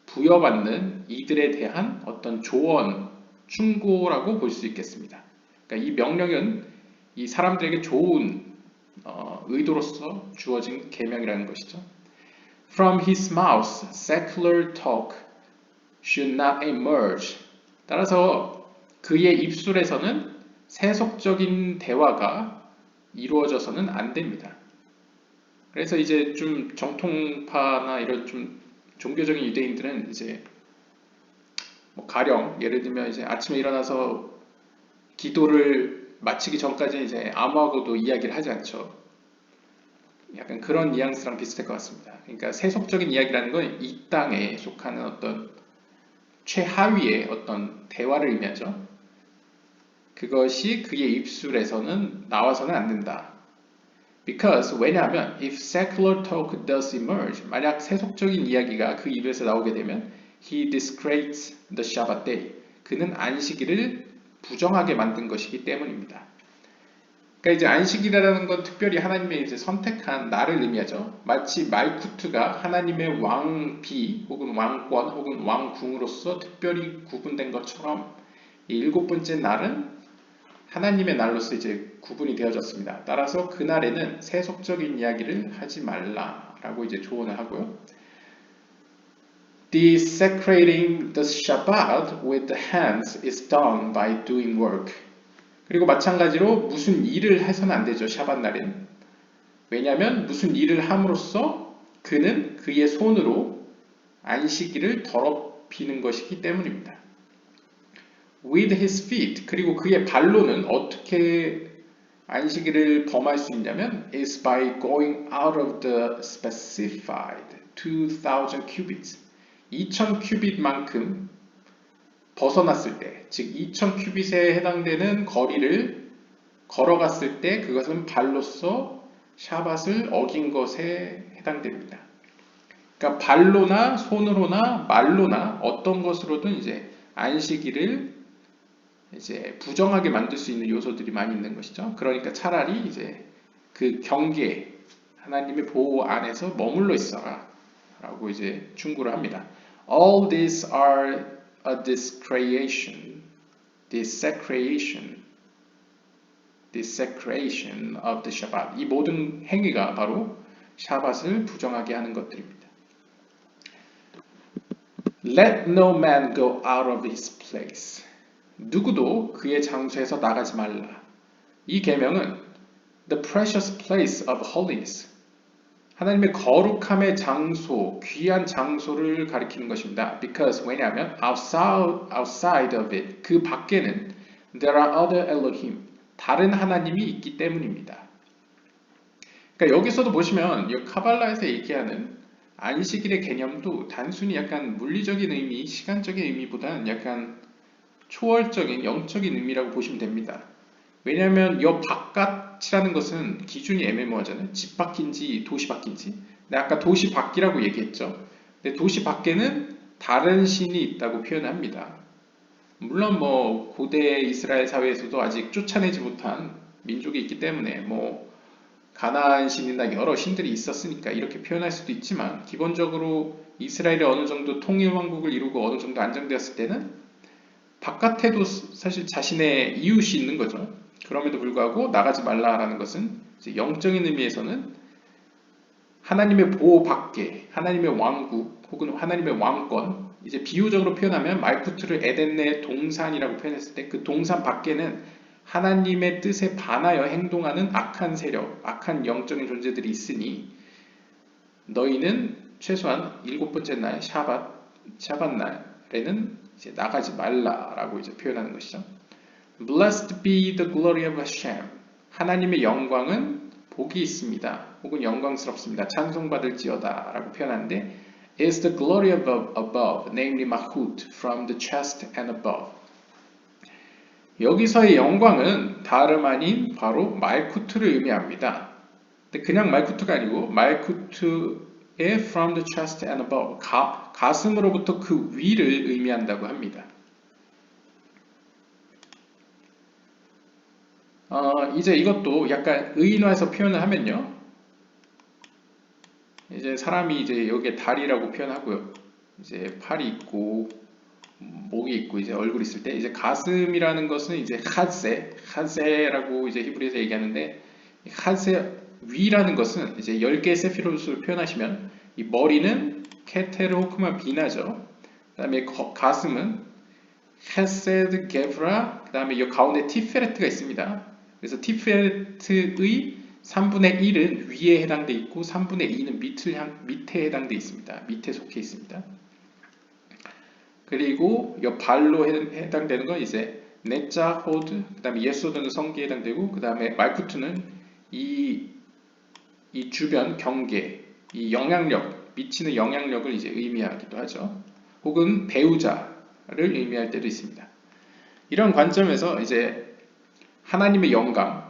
부여받는 이들에 대한 어떤 조언, 충고라고 볼 수 있겠습니다. 그러니까 이 명령은 이 사람들에게 좋은 의도로서 주어진 계명이라는 것이죠. From his mouth, secular talk should not emerge. 따라서 그의 입술에서는 세속적인 대화가 이루어져서는 안 됩니다. 그래서 이제 좀 정통파나 이런 좀 종교적인 유대인들은 이제 뭐 가령 예를 들면 이제 아침에 일어나서 기도를 마치기 전까지 이제 아무하고도 이야기를 하지 않죠. 약간 그런 뉘앙스랑 비슷할 것 같습니다. 그러니까 세속적인 이야기라는 건 이 땅에 속하는 어떤 최하위의 어떤 대화를 의미하죠. 그것이 그의 입술에서는 나와서는 안 된다. Because 왜냐하면 if secular talk does emerge, 만약 세속적인 이야기가 그 입에서 나오게 되면 he discredits the Shabbat day. 그는 안식일을 부정하게 만든 것이기 때문입니다. 그러니까 이제 안식일이라는 건 특별히 하나님의 이제 선택한 날을 의미하죠. 마치 말쿠트가 하나님의 왕비 혹은 왕권 혹은 왕궁으로서 특별히 구분된 것처럼 이 일곱 번째 날은 하나님의 날로서 이제 구분이 되어졌습니다. 따라서 그 날에는 세속적인 이야기를 하지 말라라고 이제 조언을 하고요. Desecrating the Shabbat with the hands is done by doing work. 그리고 마찬가지로 무슨 일을 해서는 안 되죠. 샤밧 날에는. 왜냐하면 무슨 일을 함으로써 그는 그의 손으로 안식일을 더럽히는 것이기 때문입니다. With his feet, 그리고 그의 발로는 어떻게 안식일을 범할 수 있냐면 is by going out of the specified 2000 cubits. 2000 큐빗만큼 벗어났을 때, 즉 2000 큐빗에 해당되는 거리를 걸어갔을 때 그것은 발로써 샤밧을 어긴 것에 해당됩니다. 그러니까 발로나 손으로나 말로나 어떤 것으로든 이제 안식일을 이제 부정하게 만들 수 있는 요소들이 많이 있는 것이죠. 그러니까 차라리 이제 그 경계, 하나님의 보호 안에서 머물러 있어라 라고 이제 충고를 합니다. All these are a desecration, desecration of the Shabbat. 이 모든 행위가 바로 샤밧을 부정하게 하는 것들입니다. Let no man go out of his place. 누구도 그의 장소에서 나가지 말라. 이 계명은 the precious place of holiness. 하나님의 거룩함의 장소, 귀한 장소를 가리키는 것입니다. Because 왜냐하면 outside of it, 그 밖에는 there are other Elohim, 다른 하나님이 있기 때문입니다. 그러니까 여기서도 보시면 이 카발라에서 얘기하는 안식일의 개념도 단순히 약간 물리적인 의미, 시간적인 의미보다는 약간 초월적인 영적인 의미라고 보시면 됩니다. 왜냐하면 이 바깥이라는 것은 기준이 애매모호하잖아요. 집 밖인지 도시 밖인지. 근데 아까 도시 밖이라고 얘기했죠. 근데 도시 밖에는 다른 신이 있다고 표현합니다. 물론 뭐 고대 이스라엘 사회에서도 아직 쫓아내지 못한 민족이 있기 때문에 뭐 가나안 신이나 여러 신들이 있었으니까 이렇게 표현할 수도 있지만 기본적으로 이스라엘이 어느 정도 통일 왕국을 이루고 어느 정도 안정되었을 때는 바깥에도 사실 자신의 이웃이 있는 거죠. 그럼에도 불구하고 나가지 말라라는 것은 이제 영적인 의미에서는 하나님의 보호 밖에 하나님의 왕국 혹은 하나님의 왕권, 이제 비유적으로 표현하면 말쿠트를 에덴의 동산이라고 표현했을 때 그 동산 밖에는 하나님의 뜻에 반하여 행동하는 악한 세력, 악한 영적인 존재들이 있으니 너희는 최소한 7번째 날 샤밧 날에는 이제 나가지 말라라고 이제 표현하는 것이죠. Blessed be the glory of Hashem. 하나님의 영광은 복이 있습니다. 혹은 영광스럽습니다. 찬송받을지어다 라고 표현하는데 is the glory of above, namely mahut, from the chest and above. 여기서의 영광은 다름 아닌 바로 말쿠트를 의미합니다. 근데 그냥 말쿠트가 아니고 말쿠트의 from the chest and above, 가슴으로부터 그 위를 의미한다고 합니다. 이제 이것도 약간 의인화해서 표현을 하면요. 이제 사람이 이제 여기에 다리라고 표현하고요. 이제 팔이 있고 목이 있고 이제 얼굴이 있을 때 이제 가슴이라는 것은 이제 하세라고 이제 히브리에서 얘기하는데 하세 위라는 것은 이제 10개의 세피롯으로 표현하시면 이 머리는 케테르호크마 비나죠. 그다음에 가슴은 헤세드 게브라, 그다음에 이 가운데 티페레트가 있습니다. 그래서 티페레트의 3분의 1은 위에 해당되어 있고 3분의 2는 밑에 해당되어 있습니다. 밑에 속해 있습니다. 그리고 이 발로 해당되는 건 이제 네자 호드, 그 다음에 예소드는 성기에 해당되고 그 다음에 말쿠트는 이 주변 경계, 이 영향력, 미치는 영향력을 이제 의미하기도 하죠. 혹은 배우자를 의미할 때도 있습니다. 이런 관점에서 이제 하나님의 영광,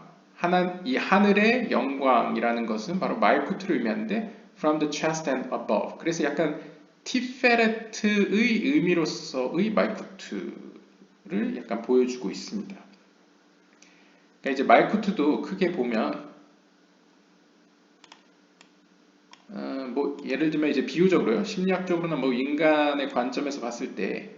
이 하늘의 영광이라는 것은 바로 말쿠트를 의미하는데 from the chest and above. 그래서 약간 티페레트의 의미로서의 말쿠트를 약간 보여주고 있습니다. 그러니까 이제 말쿠트도 크게 보면 뭐 예를 들면 이제 비유적으로요, 심리학적으로나 뭐 인간의 관점에서 봤을 때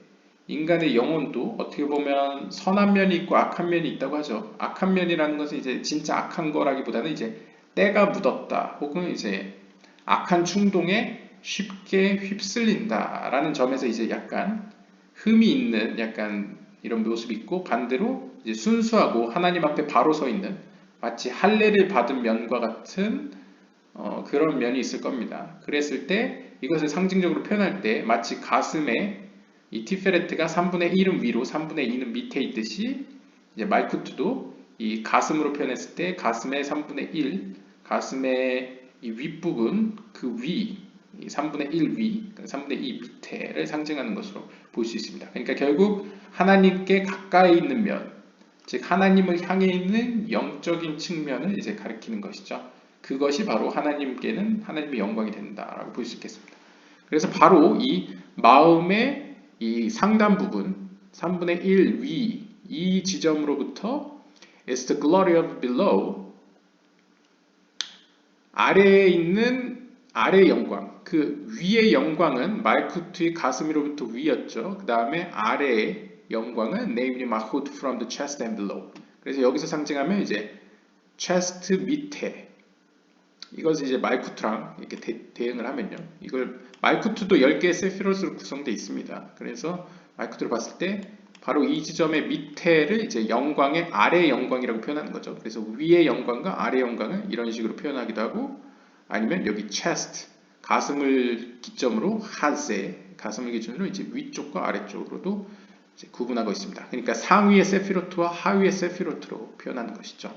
인간의 영혼도 어떻게 보면 선한 면이 있고 악한 면이 있다고 하죠. 악한 면이라는 것은 이제 진짜 악한 거라기보다는 이제 때가 묻었다 혹은 이제 악한 충동에 쉽게 휩쓸린다라는 점에서 이제 약간 흠이 있는 약간 이런 모습이 있고, 반대로 이제 순수하고 하나님 앞에 바로 서 있는 마치 할례를 받은 면과 같은 그런 면이 있을 겁니다. 그랬을 때 이것을 상징적으로 표현할 때 마치 가슴에 이 티페레트가 3분의 1은 위로 3분의 2는 밑에 있듯이 이제 말쿠트도 이 가슴으로 표현했을 때 가슴의 3분의 1, 가슴의 이 윗부분 그 위, 3분의 1 위, 3분의 2 밑에를 상징하는 것으로 볼 수 있습니다. 그러니까 결국 하나님께 가까이 있는 면, 즉 하나님을 향해 있는 영적인 측면을 이제 가리키는 것이죠. 그것이 바로 하나님께는 하나님의 영광이 된다라고 볼 수 있겠습니다. 그래서 바로 이 마음의 이 상단 부분 3분의 1 위 이 지점으로부터 is the glory of below 아래에 있는 아래의 영광 그 위의 영광은 말쿠트의 가슴으로부터 위였죠. 그 다음에 아래의 영광은 namely malchut from the chest and below. 그래서 여기서 상징하면 이제 chest 밑에 이것을 이제 말쿠트랑 이렇게 대응을 하면요. 이걸 말쿠트도 10개의 세피롯으로 구성되어 있습니다. 그래서 말쿠트를 봤을 때 바로 이 지점의 밑에를 이제 영광의 아래의 영광이라고 표현하는 거죠. 그래서 위의 영광과 아래의 영광을 이런 식으로 표현하기도 하고 아니면 여기 chest 가슴을 기점으로 하세 가슴을 기준으로 이제 위쪽과 아래쪽으로도 이제 구분하고 있습니다. 그러니까 상위의 세피로트와 하위의 세피로트로 표현하는 것이죠.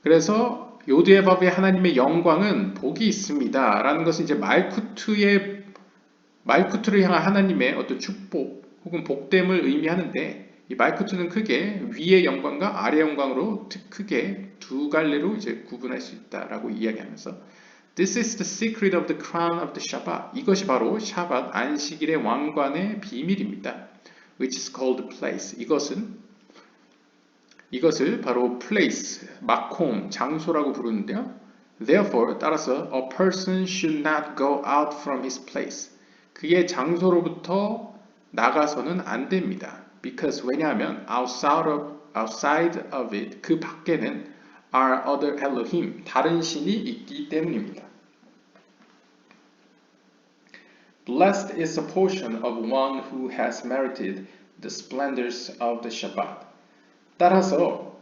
그래서 요드의 밥의 하나님의 영광은 복이 있습니다. 라는 것은 이제 말쿠트를 향한 하나님의 어떤 축복 혹은 복됨을 의미하는데 이 말쿠트는 크게 위의 영광과 아래 영광으로 크게 두 갈래로 이제 구분할 수 있다라고 이야기하면서 This is the secret of the crown of the Shabbat. 이것이 바로 샤밧 안식일의 왕관의 비밀입니다. Which is called place. 이것을 바로 place, 마콤, 장소라고 부르는데요. Therefore, 따라서 a person should not go out from his place. 그의 장소로부터 나가서는 안 됩니다. Because 왜냐하면 outside of it, 그 밖에는 are other Elohim, 다른 신이 있기 때문입니다. Blessed is the portion of one who has merited the splendors of the Shabbat. 따라서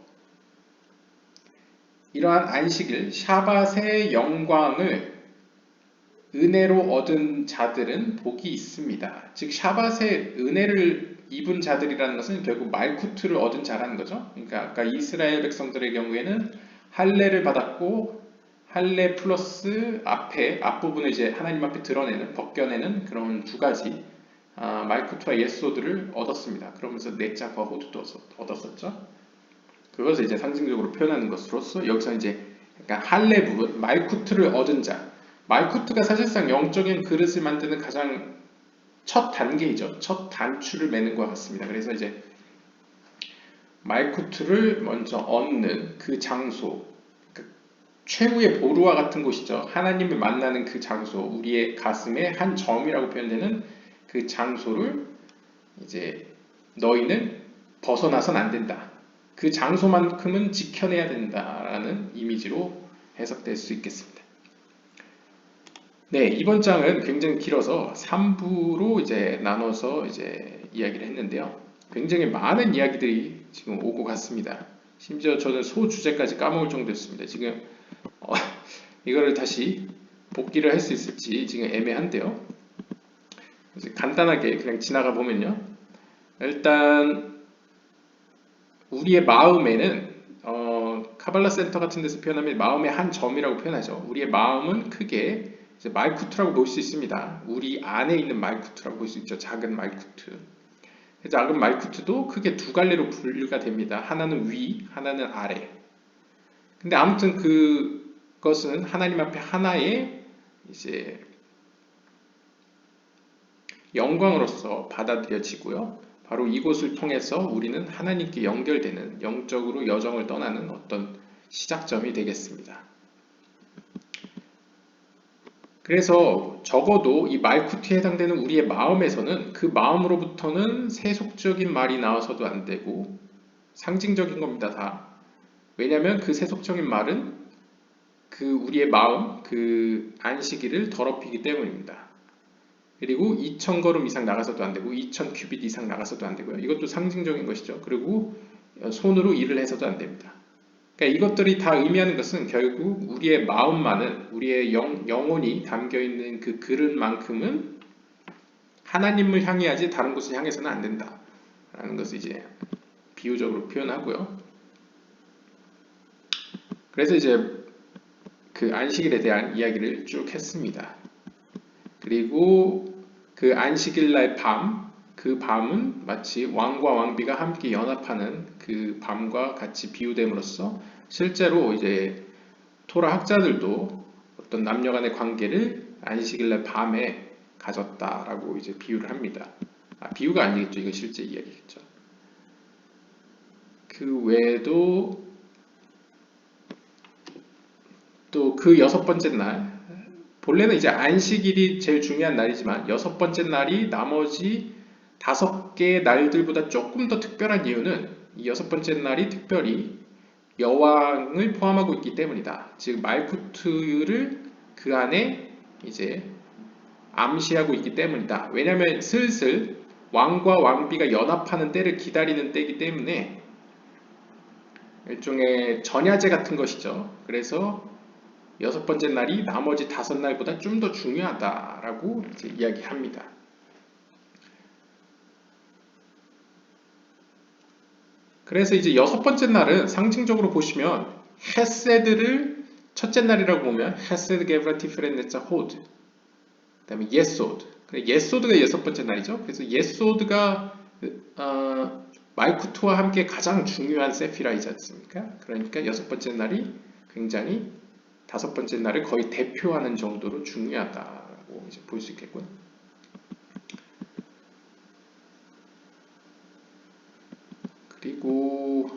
이러한 안식일 샤밧의 영광을 은혜로 얻은 자들은 복이 있습니다. 즉 샤밧의 은혜를 입은 자들이라는 것은 결국 말쿠트를 얻은 자라는 거죠. 그러니까 아까 이스라엘 백성들의 경우에는 할례를 받았고 할례 플러스 앞부분을 이제 하나님 앞에 드러내는 벗겨내는 그런 두 가지 말쿠트와 예소들을 얻었습니다. 그러면서 넷자과 호두도 얻었었죠. 그것을 이제 상징적으로 표현하는 것으로서 여기서 이제 약간 할례 부분, 말쿠트를 얻은 자. 말쿠트가 사실상 영적인 그릇을 만드는 가장 첫 단계이죠. 첫 단추를 매는 것 같습니다. 그래서 이제 말쿠트를 먼저 얻는 그 장소, 최후의 보루와 같은 곳이죠. 하나님을 만나는 그 장소, 우리의 가슴의 한 점이라고 표현되는 그 장소를 이제 너희는 벗어나선 안 된다. 그 장소만큼은 지켜내야 된다라는 이미지로 해석될 수 있겠습니다. 네, 이번 장은 굉장히 길어서 3부로 이제 나눠서 이제 이야기를 했는데요. 굉장히 많은 이야기들이 지금 오고 갔습니다. 심지어 저는 소주제까지 까먹을 정도였습니다. 지금 이거를 다시 복기를 할 수 있을지 지금 애매한데요. 간단하게 그냥 지나가 보면요. 일단 우리의 마음에는 카발라 센터 같은 데서 표현하면 마음의 한 점이라고 표현하죠. 우리의 마음은 크게 이제 말쿠트라고 볼 수 있습니다. 우리 안에 있는 말쿠트라고 볼 수 있죠. 작은 말쿠트. 작은 말쿠트도 크게 두 갈래로 분류가 됩니다. 하나는 위, 하나는 아래. 근데 아무튼 그것은 하나님 앞에 하나의 이제 영광으로서 받아들여지고요. 바로 이곳을 통해서 우리는 하나님께 연결되는 영적으로 여정을 떠나는 어떤 시작점이 되겠습니다. 그래서 적어도 이 말쿠트에 해당되는 우리의 마음에서는 그 마음으로부터는 세속적인 말이 나와서도 안 되고 상징적인 겁니다. 다. 왜냐하면 그 세속적인 말은 그 우리의 마음, 그 안식일을 더럽히기 때문입니다. 그리고 2000걸음 이상 나가서도 안 되고 2000큐빗 이상 나가서도 안 되고요. 이것도 상징적인 것이죠. 그리고 손으로 일을 해서도 안 됩니다. 그러니까 이것들이 다 의미하는 것은 결국 우리의 마음만은 우리의 영혼이 담겨있는 그 그릇만큼은 하나님을 향해야지 다른 곳을 향해서는 안 된다 라는 것을 이제 비유적으로 표현하고요. 그래서 이제 그 안식일에 대한 이야기를 쭉 했습니다. 그리고 그 안식일날 밤, 그 밤은 마치 왕과 왕비가 함께 연합하는 그 밤과 같이 비유됨으로써 실제로 이제 토라 학자들도 어떤 남녀 간의 관계를 안식일날 밤에 가졌다라고 이제 비유를 합니다. 비유가 아니겠죠. 이건 실제 이야기겠죠. 그 외에도 또 그 여섯 번째 날, 본래는 이제 안식일이 제일 중요한 날이지만 여섯 번째 날이 나머지 다섯 개의 날들보다 조금 더 특별한 이유는 이 여섯 번째 날이 특별히 여왕을 포함하고 있기 때문이다. 즉 말쿠트를 그 안에 이제 암시하고 있기 때문이다. 왜냐하면 슬슬 왕과 왕비가 연합하는 때를 기다리는 때이기 때문에 일종의 전야제 같은 것이죠. 그래서 여섯 번째 날이 나머지 다섯 날보다 좀 더 중요하다라고 이제 이야기합니다. 그래서 이제 여섯 번째 날은 상징적으로 보시면 헤세드를 첫째 날이라고 보면 헤세드 게브라티 프렌네자 호드, 그다음에 예소드. 예소드가 여섯 번째 날이죠. 그래서 예소드가 말쿠트와 함께 가장 중요한 세피라이지 않습니까? 그러니까 여섯 번째 날이 굉장히 다섯 번째 날을 거의 대표하는 정도로 중요하다고 이제 볼 수 있겠고요. 그리고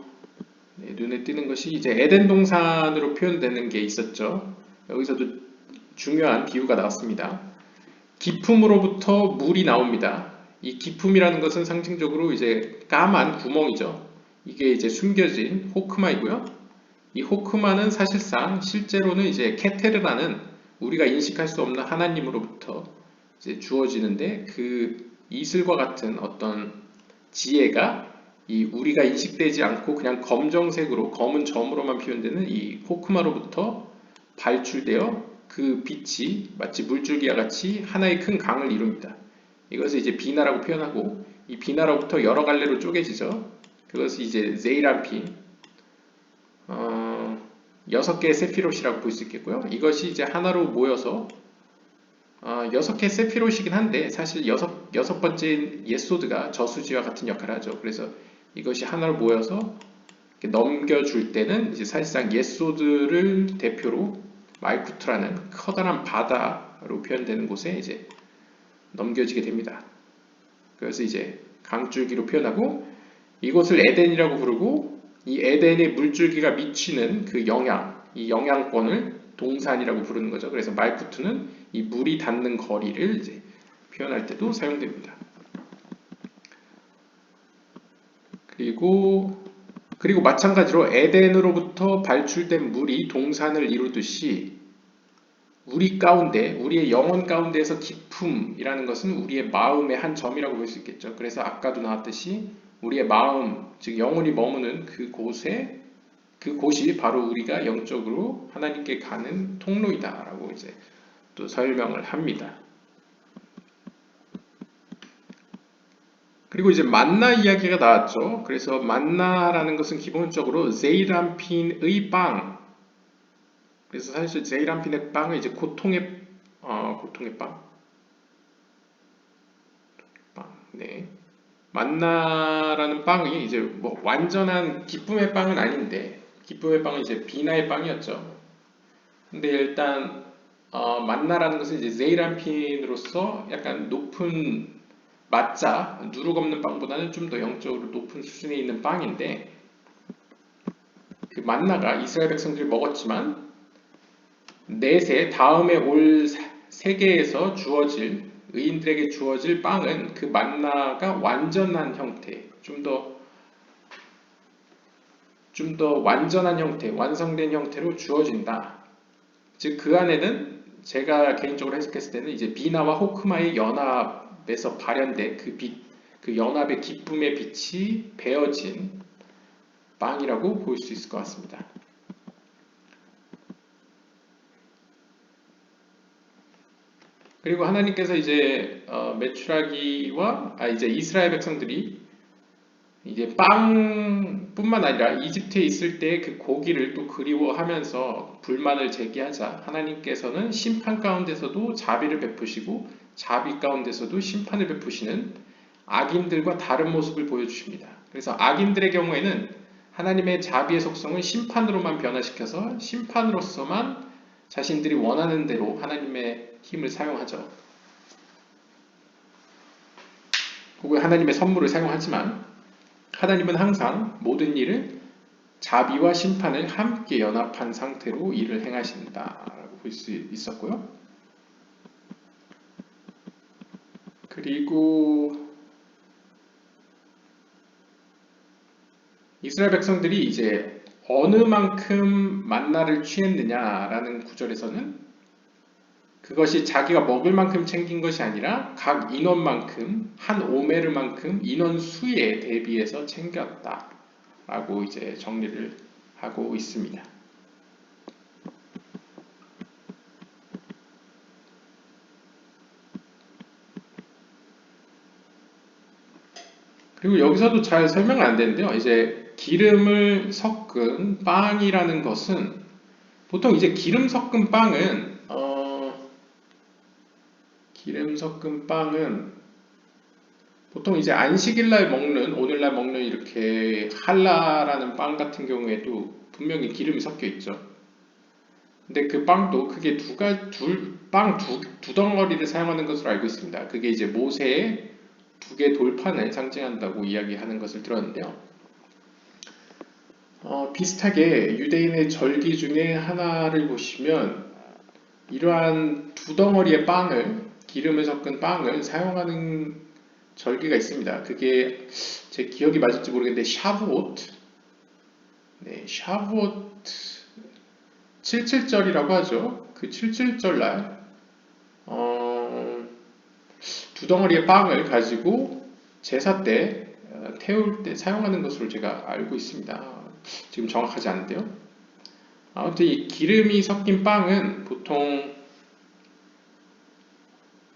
눈에 띄는 것이 이제 에덴 동산으로 표현되는 게 있었죠. 여기서도 중요한 비유가 나왔습니다. 기품으로부터 물이 나옵니다. 이 기품이라는 것은 상징적으로 이제 까만 구멍이죠. 이게 이제 숨겨진 호크마이고요. 이 호크마는 사실상 실제로는 이제 케테르라는 우리가 인식할 수 없는 하나님으로부터 이제 주어지는데 그 이슬과 같은 어떤 지혜가 이 우리가 인식되지 않고 그냥 검정색으로 검은 점으로만 표현되는 이 호크마로부터 발출되어 그 빛이 마치 물줄기와 같이 하나의 큰 강을 이룹니다. 이것을 이제 비나라고 표현하고 이 비나로부터 여러 갈래로 쪼개지죠. 그것을 이제 제이람핀 여섯 개의 세피롯이라고 볼 수 있겠고요. 이것이 이제 하나로 모여서 여섯 개의 세피롯이긴 한데 사실 여섯 번째 예소드가 저수지와 같은 역할을 하죠. 그래서 이것이 하나로 모여서 넘겨줄 때는 이제 사실상 예소드를 대표로 말쿠트라는 커다란 바다로 표현되는 곳에 이제 넘겨지게 됩니다. 그래서 이제 강줄기로 표현하고 이곳을 에덴이라고 부르고 이 에덴의 물줄기가 미치는 그 영향, 이 영향권을 동산이라고 부르는 거죠. 그래서 말쿠트는 이 물이 닿는 거리를 이제 표현할 때도 사용됩니다. 그리고 마찬가지로 에덴으로부터 발출된 물이 동산을 이루듯이 우리 가운데, 우리의 영혼 가운데에서 기품이라는 것은 우리의 마음의 한 점이라고 볼 수 있겠죠. 그래서 아까도 나왔듯이 우리의 마음, 즉 영혼이 머무는 그곳이 바로 우리가 영적으로 하나님께 가는 통로이다라고 이제 또 설명을 합니다. 그리고 이제 만나 이야기가 나왔죠. 그래서 만나라는 것은 기본적으로 제이람핀의 빵. 그래서 사실 제이람핀의 빵은 이제 고통의 빵. 네. 만나라는 빵이 이제 뭐 완전한 기쁨의 빵은 아닌데 기쁨의 빵은 이제 비나의 빵이었죠. 근데 일단 만나라는 것은 이제 제이람핀으로서 약간 높은 맞자 누룩 없는 빵보다는 좀 더 영적으로 높은 수준에 있는 빵인데 그 만나가 이스라엘 백성들이 먹었지만 넷에 다음에 올 세계에서 주어질 의인들에게 주어질 빵은 그 만나가 완전한 형태, 좀 더 완전한 형태, 완성된 형태로 주어진다. 즉 그 안에는 제가 개인적으로 해석했을 때는 이제 비나와 호크마의 연합에서 발현된 그 빛, 그 연합의 기쁨의 빛이 베어진 빵이라고 볼 수 있을 것 같습니다. 그리고 하나님께서 이제 메추라기와 이제 이스라엘 백성들이 이제 빵뿐만 아니라 이집트에 있을 때 그 고기를 또 그리워하면서 불만을 제기하자 하나님께서는 심판 가운데서도 자비를 베푸시고 자비 가운데서도 심판을 베푸시는 악인들과 다른 모습을 보여주십니다. 그래서 악인들의 경우에는 하나님의 자비의 속성을 심판으로만 변화시켜서 심판으로서만 자신들이 원하는 대로 하나님의 힘을 사용하죠. 혹은 하나님의 선물을 사용하지만 하나님은 항상 모든 일을 자비와 심판을 함께 연합한 상태로 일을 행하신다라고 볼 수 있었고요. 그리고 이스라엘 백성들이 이제 어느 만큼 만나를 취했느냐라는 구절에서는 그것이 자기가 먹을 만큼 챙긴 것이 아니라 각 인원만큼 한 오메르만큼 인원 수에 대비해서 챙겼다라고 이제 정리를 하고 있습니다. 그리고 여기서도 잘 설명은 안 되는데요. 이제 기름을 섞은 빵이라는 것은 보통 이제 기름 섞은 빵은 보통 이제 안식일날 먹는 오늘날 먹는 이렇게 할라라는 빵 같은 경우에도 분명히 기름이 섞여 있죠. 근데 그 빵도 크게 두 덩어리를 사용하는 것으로 알고 있습니다. 그게 이제 모세의 두 개 돌판을 상징한다고 이야기하는 것을 들었는데요. 비슷하게 유대인의 절기 중에 하나를 보시면 이러한 두 덩어리의 빵을 기름을 섞은 빵을 사용하는 절기가 있습니다. 그게 제 기억이 맞을지 모르겠는데 샤브옷, 네, 샤브옷 77절이라고 하죠. 그 77절 날 두 덩어리의 빵을 가지고 제사 때 태울 때 사용하는 것으로 제가 알고 있습니다. 지금 정확하지 않은데요. 아무튼 이 기름이 섞인 빵은 보통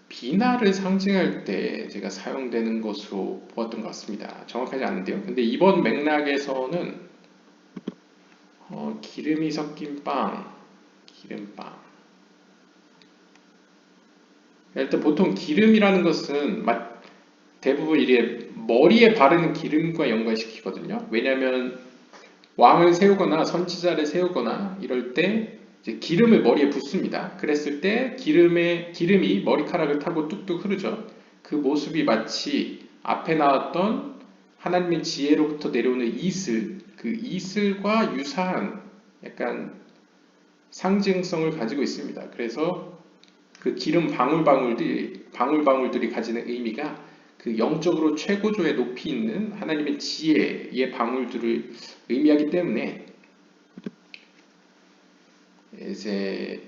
비나를 상징할 때 제가 사용되는 것으로 보았던 것 같습니다. 정확하지 않은데요. 근데 이번 맥락에서는 기름이 섞인 빵, 기름빵. 일단 보통 기름이라는 것은 대부분 이게 머리에 바르는 기름과 연관시키거든요. 왜냐하면 왕을 세우거나 선지자를 세우거나 이럴 때 이제 기름을 머리에 붓습니다. 그랬을 때 기름이 머리카락을 타고 뚝뚝 흐르죠. 그 모습이 마치 앞에 나왔던 하나님의 지혜로부터 내려오는 이슬, 그 이슬과 유사한 약간 상징성을 가지고 있습니다. 그래서 그 기름 방울방울들이 가지는 의미가 그 영적으로 최고조에 높이 있는 하나님의 지혜의 방울들을 의미하기 때문에 이제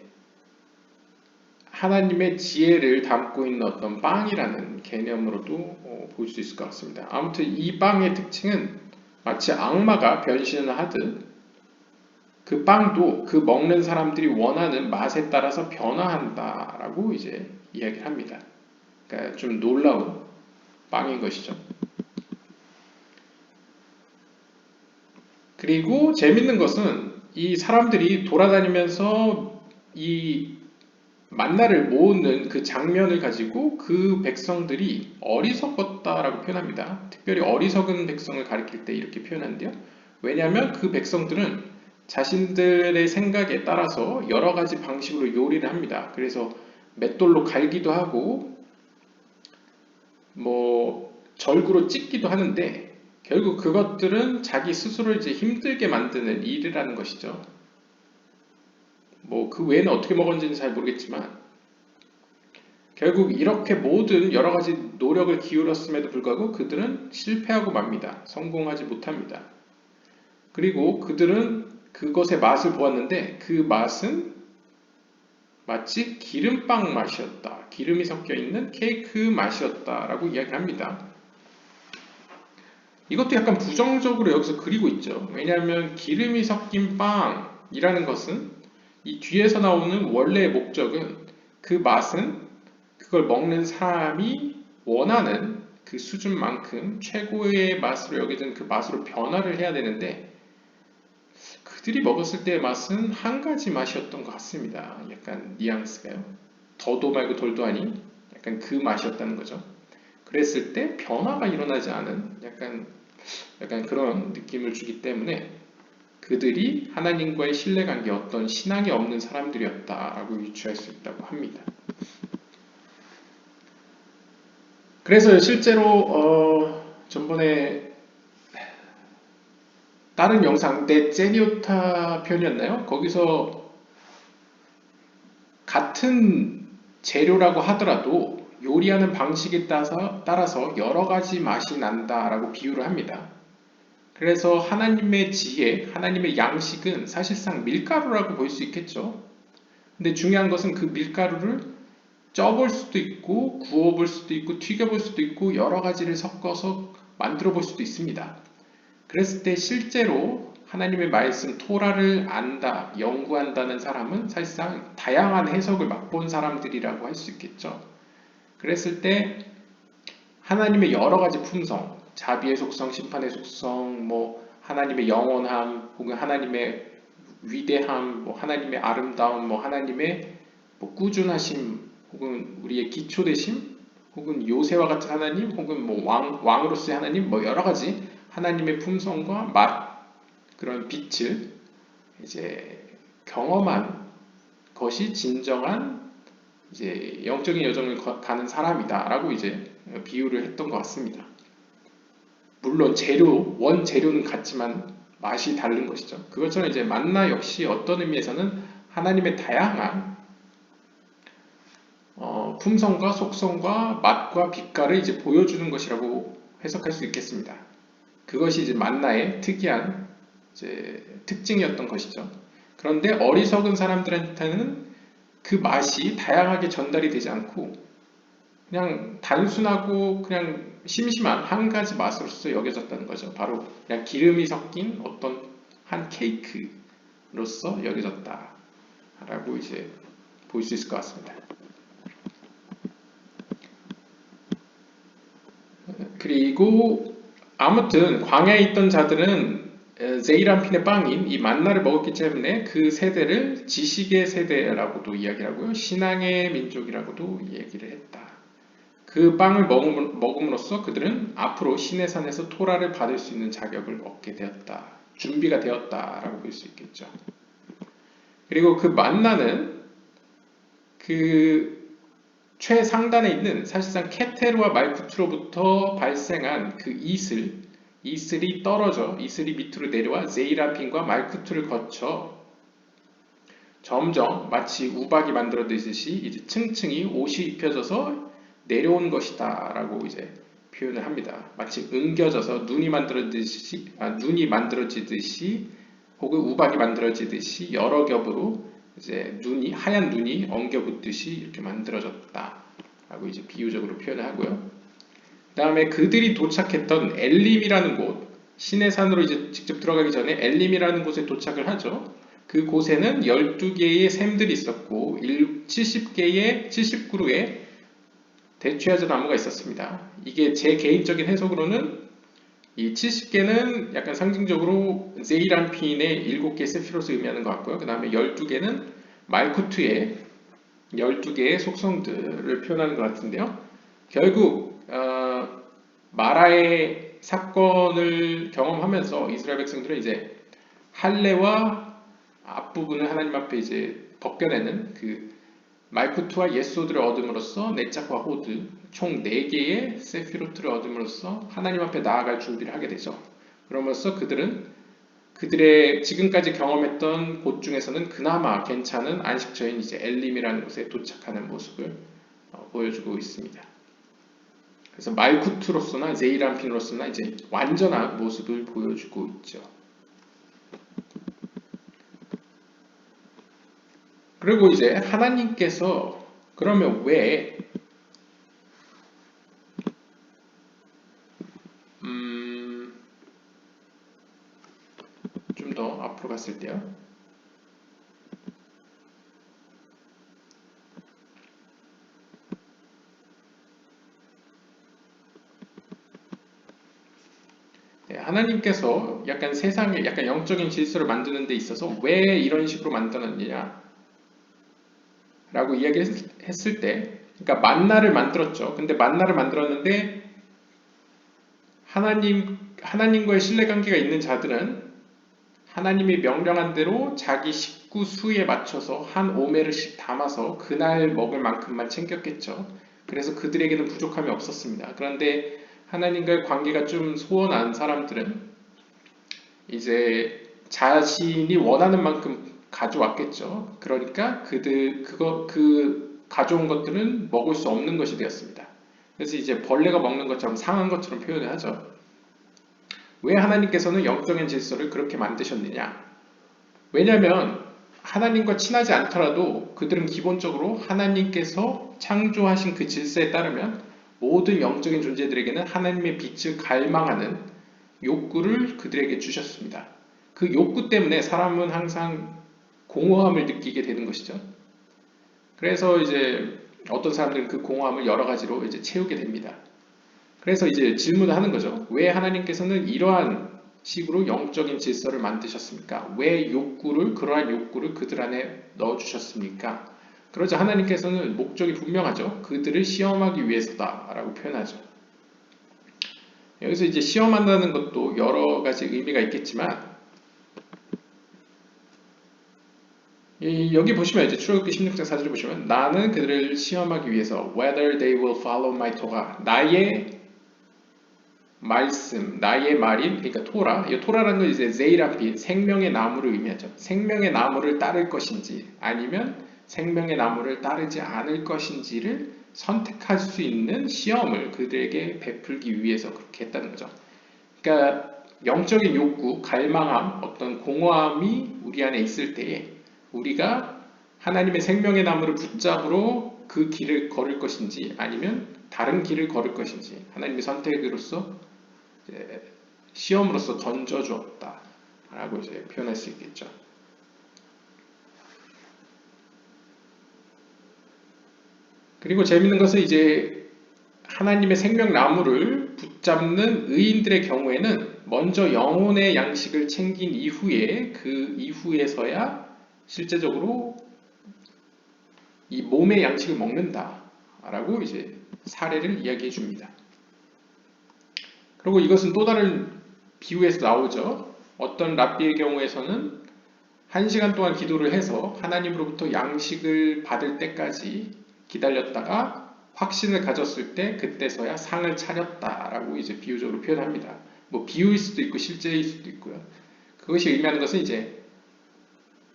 하나님의 지혜를 담고 있는 어떤 빵이라는 개념으로도 볼 수 있을 것 같습니다. 아무튼 이 빵의 특징은 마치 악마가 변신을 하듯 그 빵도 그 먹는 사람들이 원하는 맛에 따라서 변화한다라고 이제 이야기를 합니다. 그러니까 좀 놀라운 빵인 것이죠. 그리고 재밌는 것은 이 사람들이 돌아다니면서 이 만나를 모으는 그 장면을 가지고 그 백성들이 어리석었다라고 표현합니다. 특별히 어리석은 백성을 가리킬 때 이렇게 표현하는데요. 왜냐하면 그 백성들은 자신들의 생각에 따라서 여러 가지 방식으로 요리를 합니다. 그래서 맷돌로 갈기도 하고 절구로 찢기도 하는데 결국 그것들은 자기 스스로를 이제 힘들게 만드는 일이라는 것이죠. 그 외에는 어떻게 먹었는지는 잘 모르겠지만 결국 이렇게 모든 여러 가지 노력을 기울였음에도 불구하고 그들은 실패하고 맙니다. 성공하지 못합니다. 그리고 그들은 그것의 맛을 보았는데 그 맛은 마치 기름빵 맛이었다. 기름이 섞여 있는 케이크 맛이었다라고 이야기합니다. 이것도 약간 부정적으로 여기서 그리고 있죠. 왜냐하면 기름이 섞인 빵이라는 것은 이 뒤에서 나오는 원래의 목적은 그 맛은 그걸 먹는 사람이 원하는 그 수준만큼 최고의 맛으로 여겨진 그 맛으로 변화를 해야 되는데 그들이 먹었을 때의 맛은 한 가지 맛이었던 것 같습니다. 약간 뉘앙스가요. 더도 말고 덜도 아닌 약간 그 맛이었다는 거죠. 그랬을 때 변화가 일어나지 않은 약간 그런 느낌을 주기 때문에 그들이 하나님과의 신뢰관계, 어떤 신앙이 없는 사람들이었다라고 유추할 수 있다고 합니다. 그래서 실제로 전번에 다른 영상 내 제니오타 편이었나요? 거기서 같은 재료라고 하더라도 요리하는 방식에 따라서 여러 가지 맛이 난다라고 비유를 합니다. 그래서 하나님의 지혜, 하나님의 양식은 사실상 밀가루라고 볼 수 있겠죠. 근데 중요한 것은 그 밀가루를 쪄볼 수도 있고 구워볼 수도 있고 튀겨볼 수도 있고 여러 가지를 섞어서 만들어 볼 수도 있습니다. 그랬을 때 실제로 하나님의 말씀 토라를 안다, 연구한다는 사람은 사실상 다양한 해석을 맛본 사람들이라고 할 수 있겠죠. 그랬을 때 하나님의 여러 가지 품성, 자비의 속성, 심판의 속성, 뭐 하나님의 영원함, 혹은 하나님의 위대함, 뭐 하나님의 아름다움, 뭐 하나님의 뭐 꾸준하심, 혹은 우리의 기초 되심, 혹은 요새와 같은 하나님, 혹은 뭐 왕으로서의 하나님, 뭐 여러 가지 하나님의 품성과 맛, 그런 빛을 이제 경험한 것이 진정한 이제 영적인 여정을 가는 사람이다라고 이제 비유를 했던 것 같습니다. 물론 원 재료는 같지만 맛이 다른 것이죠. 그것처럼 이제 만나 역시 어떤 의미에서는 하나님의 다양한 품성과 속성과 맛과 빛깔을 이제 보여주는 것이라고 해석할 수 있겠습니다. 그것이 이제 만나의 특이한 이제 특징이었던 것이죠. 그런데 어리석은 사람들한테는 그 맛이 다양하게 전달이 되지 않고 그냥 단순하고 그냥 심심한 한 가지 맛으로서 여겨졌다는 거죠. 바로 그냥 기름이 섞인 어떤 한 케이크로서 여겨졌다라고 이제 볼 수 있을 것 같습니다. 그리고 아무튼 광야에 있던 자들은 제이란핀의 빵인 이 만나를 먹었기 때문에 그 세대를 지식의 세대라고도 이야기를 하고요. 신앙의 민족이라고도 이야기를 했다. 그 빵을 먹음으로써 그들은 앞으로 시내산에서 토라를 받을 수 있는 자격을 얻게 되었다. 준비가 되었다라고 볼 수 있겠죠. 그리고 그 만나는 그 최상단에 있는 사실상 케테르와 말쿠트로부터 발생한 그 이슬이 떨어져 이슬이 밑으로 내려와 제이라핀과 말쿠트를 거쳐 점점 마치 우박이 만들어지듯이 이제 층층이 옷이 입혀져서 내려온 것이다 라고 이제 표현을 합니다. 마치 엉겨져서 눈이 만들어지듯이 혹은 우박이 만들어지듯이 여러 겹으로 이제 하얀 눈이 엉겨 붙듯이 이렇게 만들어졌다 라고 이제 비유적으로 표현을 하고요. 그 다음에 그들이 도착했던 엘림이라는 곳, 시내산으로 이제 직접 들어가기 전에 엘림이라는 곳에 도착을 하죠. 그 곳에는 12개의 샘들이 있었고 79그루의 대추야자 나무가 있었습니다. 이게 제 개인적인 해석으로는 이 70개는 약간 상징적으로 제이란핀의 7개의 세피롯을 의미하는 것 같고요. 그 다음에 12개는 말쿠트의 12개의 속성들을 표현하는 것 같은데요. 결국 마라의 사건을 경험하면서 이스라엘 백성들은 이제 할례와 앞부분을 하나님 앞에 이제 벗겨내는 그 말쿠트와 예소드를 얻음으로써 네짝과 호드 총 4개의 세피로트를 얻음으로써 하나님 앞에 나아갈 준비를 하게 되죠. 그러면서 그들의 지금까지 경험했던 곳 중에서는 그나마 괜찮은 안식처인 이제 엘림이라는 곳에 도착하는 모습을 보여주고 있습니다. 그래서 말쿠트로서나 제이란핀으로서나 이제 완전한 모습을 보여주고 있죠. 그리고 이제 하나님께서 그러면 왜 좀 더 앞으로 갔을 때요. 네, 하나님께서 약간 세상에 약간 영적인 질서를 만드는 데 있어서 왜 이런 식으로 만들었느냐 라고 이야기했을 때 그러니까 만나를 만들었죠. 근데 만나를 만들었는데 하나님과의 신뢰관계가 있는 자들은 하나님이 명령한 대로 자기 식구 수에 맞춰서 한 오메르씩 담아서 그날 먹을 만큼만 챙겼겠죠. 그래서 그들에게는 부족함이 없었습니다. 그런데 하나님과의 관계가 좀 소원한 사람들은 이제 자신이 원하는 만큼 가져왔겠죠. 그러니까 그 가져온 것들은 먹을 수 없는 것이 되었습니다. 그래서 이제 벌레가 먹는 것처럼 상한 것처럼 표현을 하죠. 왜 하나님께서는 영적인 질서를 그렇게 만드셨느냐? 왜냐하면 하나님과 친하지 않더라도 그들은 기본적으로 하나님께서 창조하신 그 질서에 따르면 모든 영적인 존재들에게는 하나님의 빛을 갈망하는 욕구를 그들에게 주셨습니다. 그 욕구 때문에 사람은 항상 공허함을 느끼게 되는 것이죠. 그래서 이제 어떤 사람들은 그 공허함을 여러 가지로 이제 채우게 됩니다. 그래서 이제 질문을 하는 거죠. 왜 하나님께서는 이러한 식으로 영적인 질서를 만드셨습니까? 왜 그러한 욕구를 그들 안에 넣어주셨습니까? 그러자 하나님께서는 목적이 분명하죠. 그들을 시험하기 위해서다라고 표현하죠. 여기서 이제 시험한다는 것도 여러 가지 의미가 있겠지만, 여기 보시면 이제 출애굽기 16장 4절을 보시면 나는 그들을 시험하기 위해서 whether they will follow my Torah 나의 말씀, 나의 말인, 그러니까 토라. 이 토라라는 건 이제 제이라핀, 생명의 나무를 의미하죠. 생명의 나무를 따를 것인지, 아니면 생명의 나무를 따르지 않을 것인지를 선택할 수 있는 시험을 그들에게 베풀기 위해서 그렇게 했다는 거죠. 그러니까 영적인 욕구, 갈망함, 어떤 공허함이 우리 안에 있을 때에 우리가 하나님의 생명의 나무를 붙잡으로 그 길을 걸을 것인지, 아니면 다른 길을 걸을 것인지, 하나님의 선택으로서 시험으로서 던져주었다 라고 이제 표현할 수 있겠죠. 그리고 재밌는 것은 이제 하나님의 생명나무를 붙잡는 의인들의 경우에는 먼저 영혼의 양식을 챙긴 이후에 그 이후에서야 실제적으로 이 몸의 양식을 먹는다 라고 이제 사례를 이야기해 줍니다. 그리고 이것은 또 다른 비유에서 나오죠. 어떤 랍비의 경우에서는 1시간 동안 기도를 해서 하나님으로부터 양식을 받을 때까지 기다렸다가 확신을 가졌을 때 그때서야 상을 차렸다라고 이제 비유적으로 표현합니다. 뭐 비유일 수도 있고 실제일 수도 있고요. 그것이 의미하는 것은 이제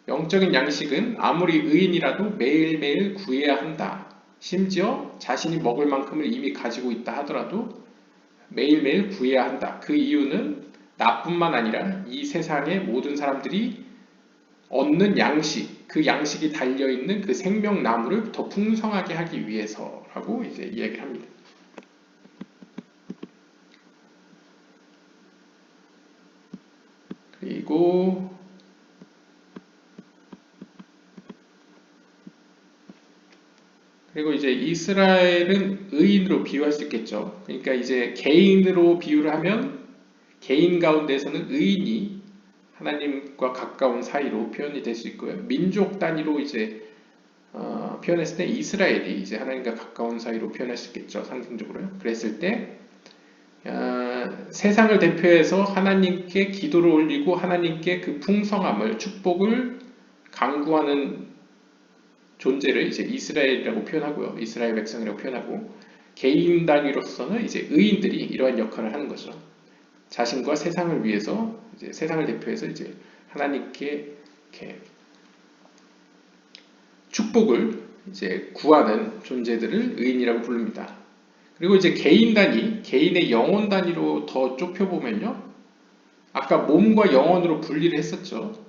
영적인 양식은 아무리 의인이라도 매일매일 구해야 한다. 심지어 자신이 먹을 만큼을 이미 가지고 있다 하더라도 매일매일 구해야 한다. 그 이유는 나뿐만 아니라 이 세상의 모든 사람들이 얻는 양식, 그 양식이 달려있는 그 생명나무를 더 풍성하게 하기 위해서라고 이제 이야기를 합니다. 그리고 이제 이스라엘은 의인으로 비유할 수 있겠죠. 그러니까 이제 개인으로 비유를 하면 개인 가운데서는 의인이 하나님과 가까운 사이로 표현이 될 수 있고요. 민족 단위로 이제 표현했을 때 이스라엘이 이제 하나님과 가까운 사이로 표현할 수 있겠죠. 상징적으로요. 그랬을 때 세상을 대표해서 하나님께 기도를 올리고 하나님께 그 풍성함을 축복을 강구하는 존재를 이제 이스라엘이라고 표현하고요. 이스라엘 백성이라고 표현하고 개인 단위로서는 이제 의인들이 이러한 역할을 하는 거죠. 자신과 세상을 위해서 이제 세상을 대표해서 이제 하나님께 이렇게 축복을 이제 구하는 존재들을 의인이라고 부릅니다. 그리고 이제 개인 단위, 개인의 영혼 단위로 더 좁혀보면요. 아까 몸과 영혼으로 분리를 했었죠.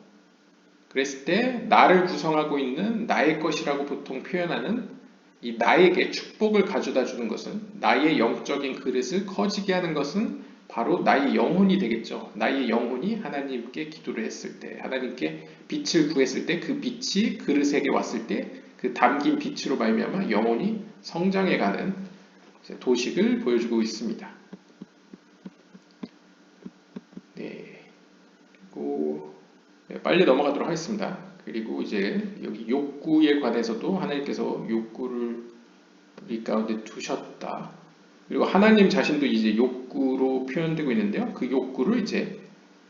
그랬을 때 나를 구성하고 있는 나의 것이라고 보통 표현하는 이 나에게 축복을 가져다 주는 것은 나의 영적인 그릇을 커지게 하는 것은 바로 나의 영혼이 되겠죠. 나의 영혼이 하나님께 기도를 했을 때, 하나님께 빛을 구했을 때 그 빛이 그릇에게 왔을 때 그 담긴 빛으로 말미암아 영혼이 성장해가는 도식을 보여주고 있습니다. 네, 그리고 빨리 넘어가도록 하겠습니다. 그리고 이제 여기 욕구에 관해서도 하나님께서 욕구를 우리 가운데 두셨다. 그리고 하나님 자신도 이제 욕구로 표현되고 있는데요. 그 욕구를 이제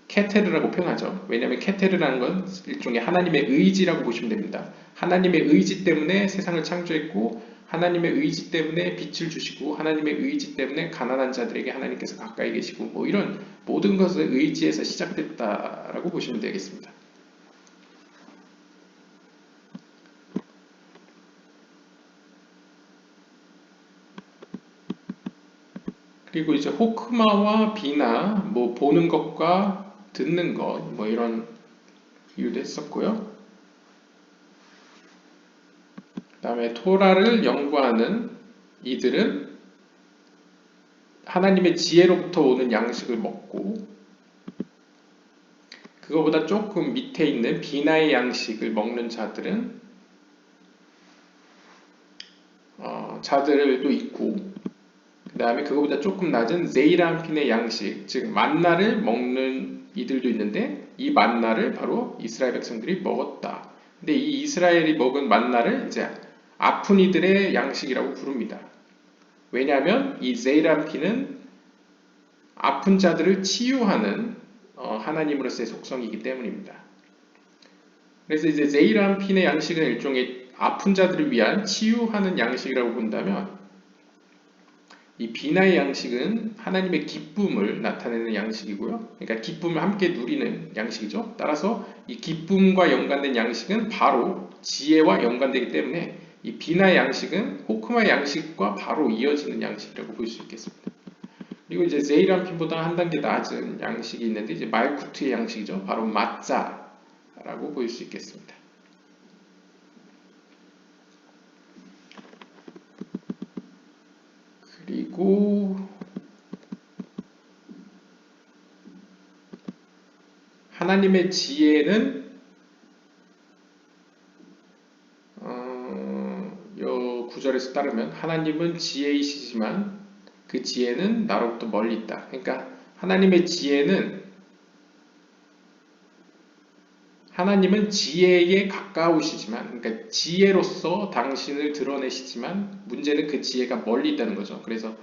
케테르라고 표현하죠. 왜냐하면 케테르라는 건 일종의 하나님의 의지라고 보시면 됩니다. 하나님의 의지 때문에 세상을 창조했고 하나님의 의지 때문에 빛을 주시고 하나님의 의지 때문에 가난한 자들에게 하나님께서 가까이 계시고 뭐 이런 모든 것은 의지에서 시작됐다라고 보시면 되겠습니다. 그리고 이제 호크마와 비나 뭐 보는 것과 듣는 것 뭐 이런 이유도 했었고요. 그 다음에 토라를 연구하는 이들은 하나님의 지혜로부터 오는 양식을 먹고 그거보다 조금 밑에 있는 비나의 양식을 먹는 자들도 있고 그 다음에 그거보다 조금 낮은 제이람핀의 양식 즉 만나를 먹는 이들도 있는데 이 만나를 바로 이스라엘 백성들이 먹었다. 근데 이 이스라엘이 먹은 만나를 이제 아픈 이들의 양식이라고 부릅니다. 왜냐하면 이 제이람핀은 아픈 자들을 치유하는 하나님으로서의 속성이기 때문입니다. 그래서 이제 제이람핀의 양식은 일종의 아픈 자들을 위한 치유하는 양식이라고 본다면 이 비나의 양식은 하나님의 기쁨을 나타내는 양식이고요. 그러니까 기쁨을 함께 누리는 양식이죠. 따라서 이 기쁨과 연관된 양식은 바로 지혜와 연관되기 때문에 이 비나의 양식은 호크마의 양식과 바로 이어지는 양식이라고 볼 수 있겠습니다. 그리고 이제 제이람핀보다 한 단계 낮은 양식이 있는데 이제 말쿠트의 양식이죠. 바로 마짜라고 볼 수 있겠습니다. 그리고 하나님의 지혜는 이 구절에서 따르면 하나님은 지혜이시지만 그 지혜는 나로부터 멀리 있다. 그러니까 하나님은 지혜에 가까우시지만 그러니까 지혜로서 당신을 드러내시지만 문제는 그 지혜가 멀리 있다는 거죠. 그래서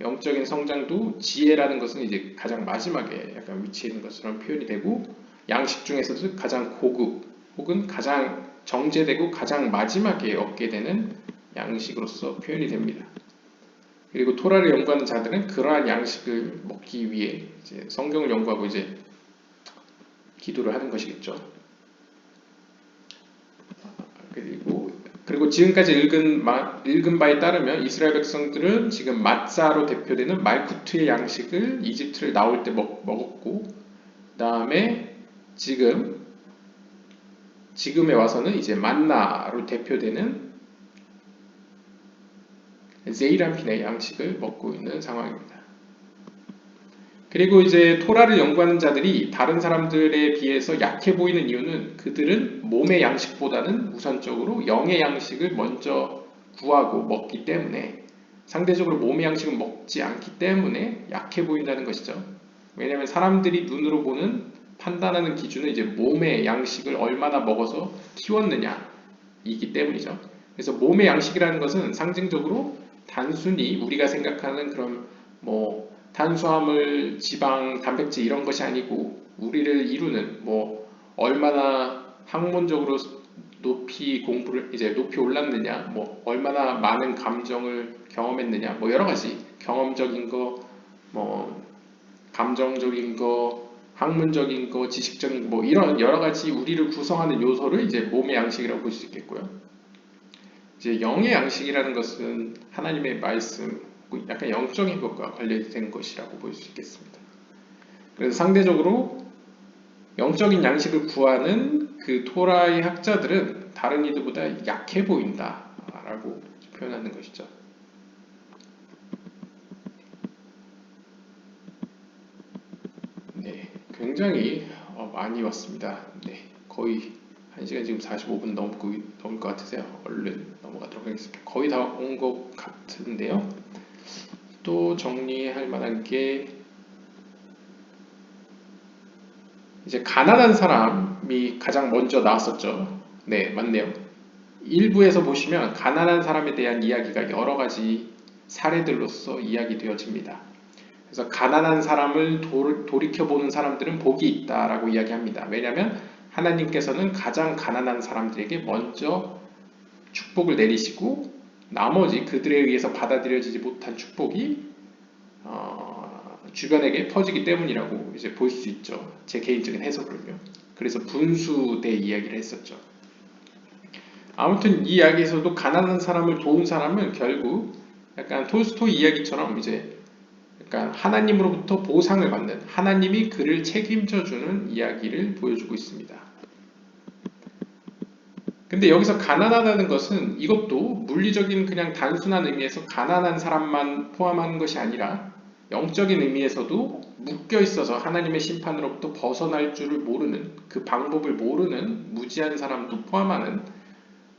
영적인 성장도 지혜라는 것은 이제 가장 마지막에 약간 위치해 있는 것처럼 표현이 되고 양식 중에서도 가장 고급 혹은 가장 정제되고 가장 마지막에 얻게 되는 양식으로서 표현이 됩니다. 그리고 토라를 연구하는 자들은 그러한 양식을 먹기 위해 이제 성경을 연구하고 이제 기도를 하는 것이겠죠. 그리고 지금까지 읽은 바에 따르면 이스라엘 백성들은 지금 마짜로 대표되는 말쿠트의 양식을 이집트를 나올 때 먹었고 그 다음에 지금에 와서는 이제 만나로 대표되는 제이람핀의 양식을 먹고 있는 상황입니다. 그리고 이제 토라를 연구하는 자들이 다른 사람들에 비해서 약해 보이는 이유는 그들은 몸의 양식보다는 우선적으로 영의 양식을 먼저 구하고 먹기 때문에 상대적으로 몸의 양식을 먹지 않기 때문에 약해 보인다는 것이죠. 왜냐하면 사람들이 눈으로 보는 판단하는 기준은 이제 몸의 양식을 얼마나 먹어서 키웠느냐이기 때문이죠. 그래서 몸의 양식이라는 것은 상징적으로 단순히 우리가 생각하는 그런 뭐 탄수화물, 지방, 단백질 이런 것이 아니고 우리를 이루는 뭐 얼마나 학문적으로 높이 올랐느냐, 뭐 얼마나 많은 감정을 경험했느냐, 뭐 여러 가지 경험적인 거, 뭐 감정적인 거, 학문적인 거, 지식적인 거, 뭐 이런 여러 가지 우리를 구성하는 요소를 이제 몸의 양식이라고 볼 수 있겠고요. 이제 영의 양식이라는 것은 하나님의 말씀, 약간 영적인 것과 관련된 것이라고 볼 수 있겠습니다. 그래서 상대적으로 영적인 양식을 구하는 그 토라의 학자들은 다른 이들보다 약해 보인다라고 표현하는 것이죠. 네, 굉장히 많이 왔습니다. 네, 거의 1시간 지금 45분 넘을 것 같으세요. 얼른 넘어가도록 하겠습니다. 거의 다 온 것 같은데요. 또 정리할 만한 게 이제 가난한 사람이 가장 먼저 나왔었죠. 네, 맞네요. 일부에서 보시면 가난한 사람에 대한 이야기가 여러 가지 사례들로서 이야기되어집니다. 그래서 가난한 사람을 돌이켜보는 사람들은 복이 있다라고 이야기합니다. 왜냐하면 하나님께서는 가장 가난한 사람들에게 먼저 축복을 내리시고 나머지 그들에 의해서 받아들여지지 못한 축복이 주변에게 퍼지기 때문이라고 이제 볼 수 있죠. 제 개인적인 해석으로요. 그래서 분수대 이야기를 했었죠. 아무튼 이 이야기에서도 가난한 사람을 도운 사람은 결국 약간 톨스토이 이야기처럼 이제 약간 하나님으로부터 보상을 받는, 하나님이 그를 책임져 주는 이야기를 보여주고 있습니다. 근데 여기서 가난하다는 것은 이것도 물리적인 그냥 단순한 의미에서 가난한 사람만 포함하는 것이 아니라 영적인 의미에서도 묶여 있어서 하나님의 심판으로부터 벗어날 줄을 모르는, 그 방법을 모르는 무지한 사람도 포함하는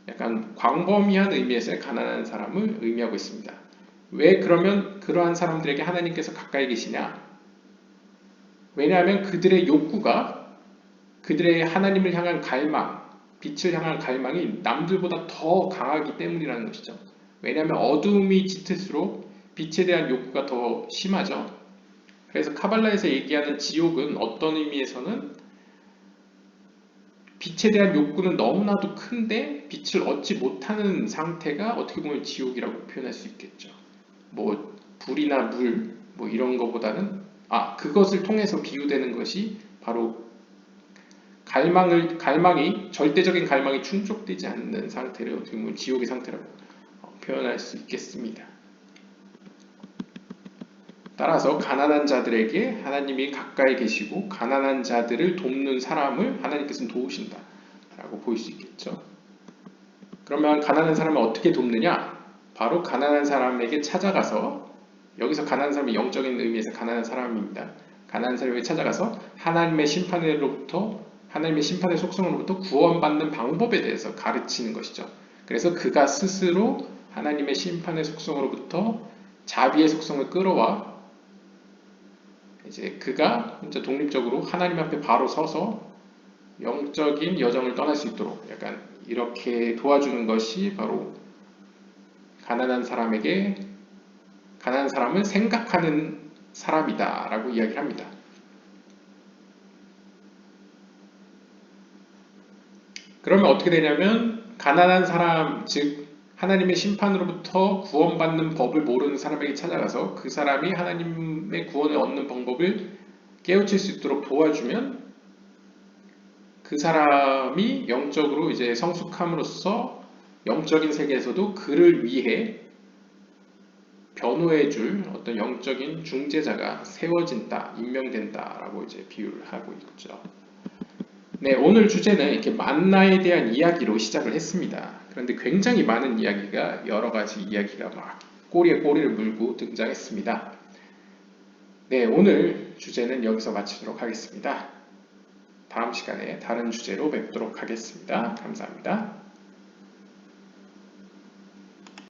약간 광범위한 의미에서의 가난한 사람을 의미하고 있습니다. 왜 그러면 그러한 사람들에게 하나님께서 가까이 계시냐? 왜냐하면 그들의 욕구가, 그들의 하나님을 향한 갈망, 빛을 향한 갈망이 남들보다 더 강하기 때문이라는 것이죠. 왜냐하면 어두움이 짙을수록 빛에 대한 욕구가 더 심하죠. 그래서 카발라에서 얘기하는 지옥은 어떤 의미에서는 빛에 대한 욕구는 너무나도 큰데 빛을 얻지 못하는 상태가 어떻게 보면 지옥이라고 표현할 수 있겠죠. 뭐 불이나 물 뭐 이런 거보다는 그것을 통해서 비유되는 것이 바로 갈망이 절대적인 갈망이 충족되지 않는 상태를 어떻게 보면 지옥의 상태라고 표현할 수 있겠습니다. 따라서 가난한 자들에게 하나님이 가까이 계시고 가난한 자들을 돕는 사람을 하나님께서는 도우신다 라고 볼 수 있겠죠. 그러면 가난한 사람을 어떻게 돕느냐? 바로 가난한 사람에게 찾아가서, 여기서 가난한 사람이 영적인 의미에서 가난한 사람입니다. 가난한 사람에게 찾아가서 하나님의 심판의 속성으로부터 구원받는 방법에 대해서 가르치는 것이죠. 그래서 그가 스스로 하나님의 심판의 속성으로부터 자비의 속성을 끌어와 이제 그가 혼자 독립적으로 하나님 앞에 바로 서서 영적인 여정을 떠날 수 있도록 약간 이렇게 도와주는 것이 바로 가난한 사람을 생각하는 사람이다 라고 이야기를 합니다. 그러면 어떻게 되냐면 가난한 사람, 즉 하나님의 심판으로부터 구원받는 법을 모르는 사람에게 찾아가서 그 사람이 하나님의 구원을 얻는 방법을 깨우칠 수 있도록 도와주면 그 사람이 영적으로 이제 성숙함으로써 영적인 세계에서도 그를 위해 변호해줄 어떤 영적인 중재자가 세워진다, 임명된다라고 이제 비유를 하고 있죠. 네, 오늘 주제는 이렇게 만나에 대한 이야기로 시작을 했습니다. 그런데 굉장히 많은 이야기가 여러 가지 이야기가 막 꼬리에 꼬리를 물고 등장했습니다. 네, 오늘 주제는 여기서 마치도록 하겠습니다. 다음 시간에 다른 주제로 뵙도록 하겠습니다. 감사합니다.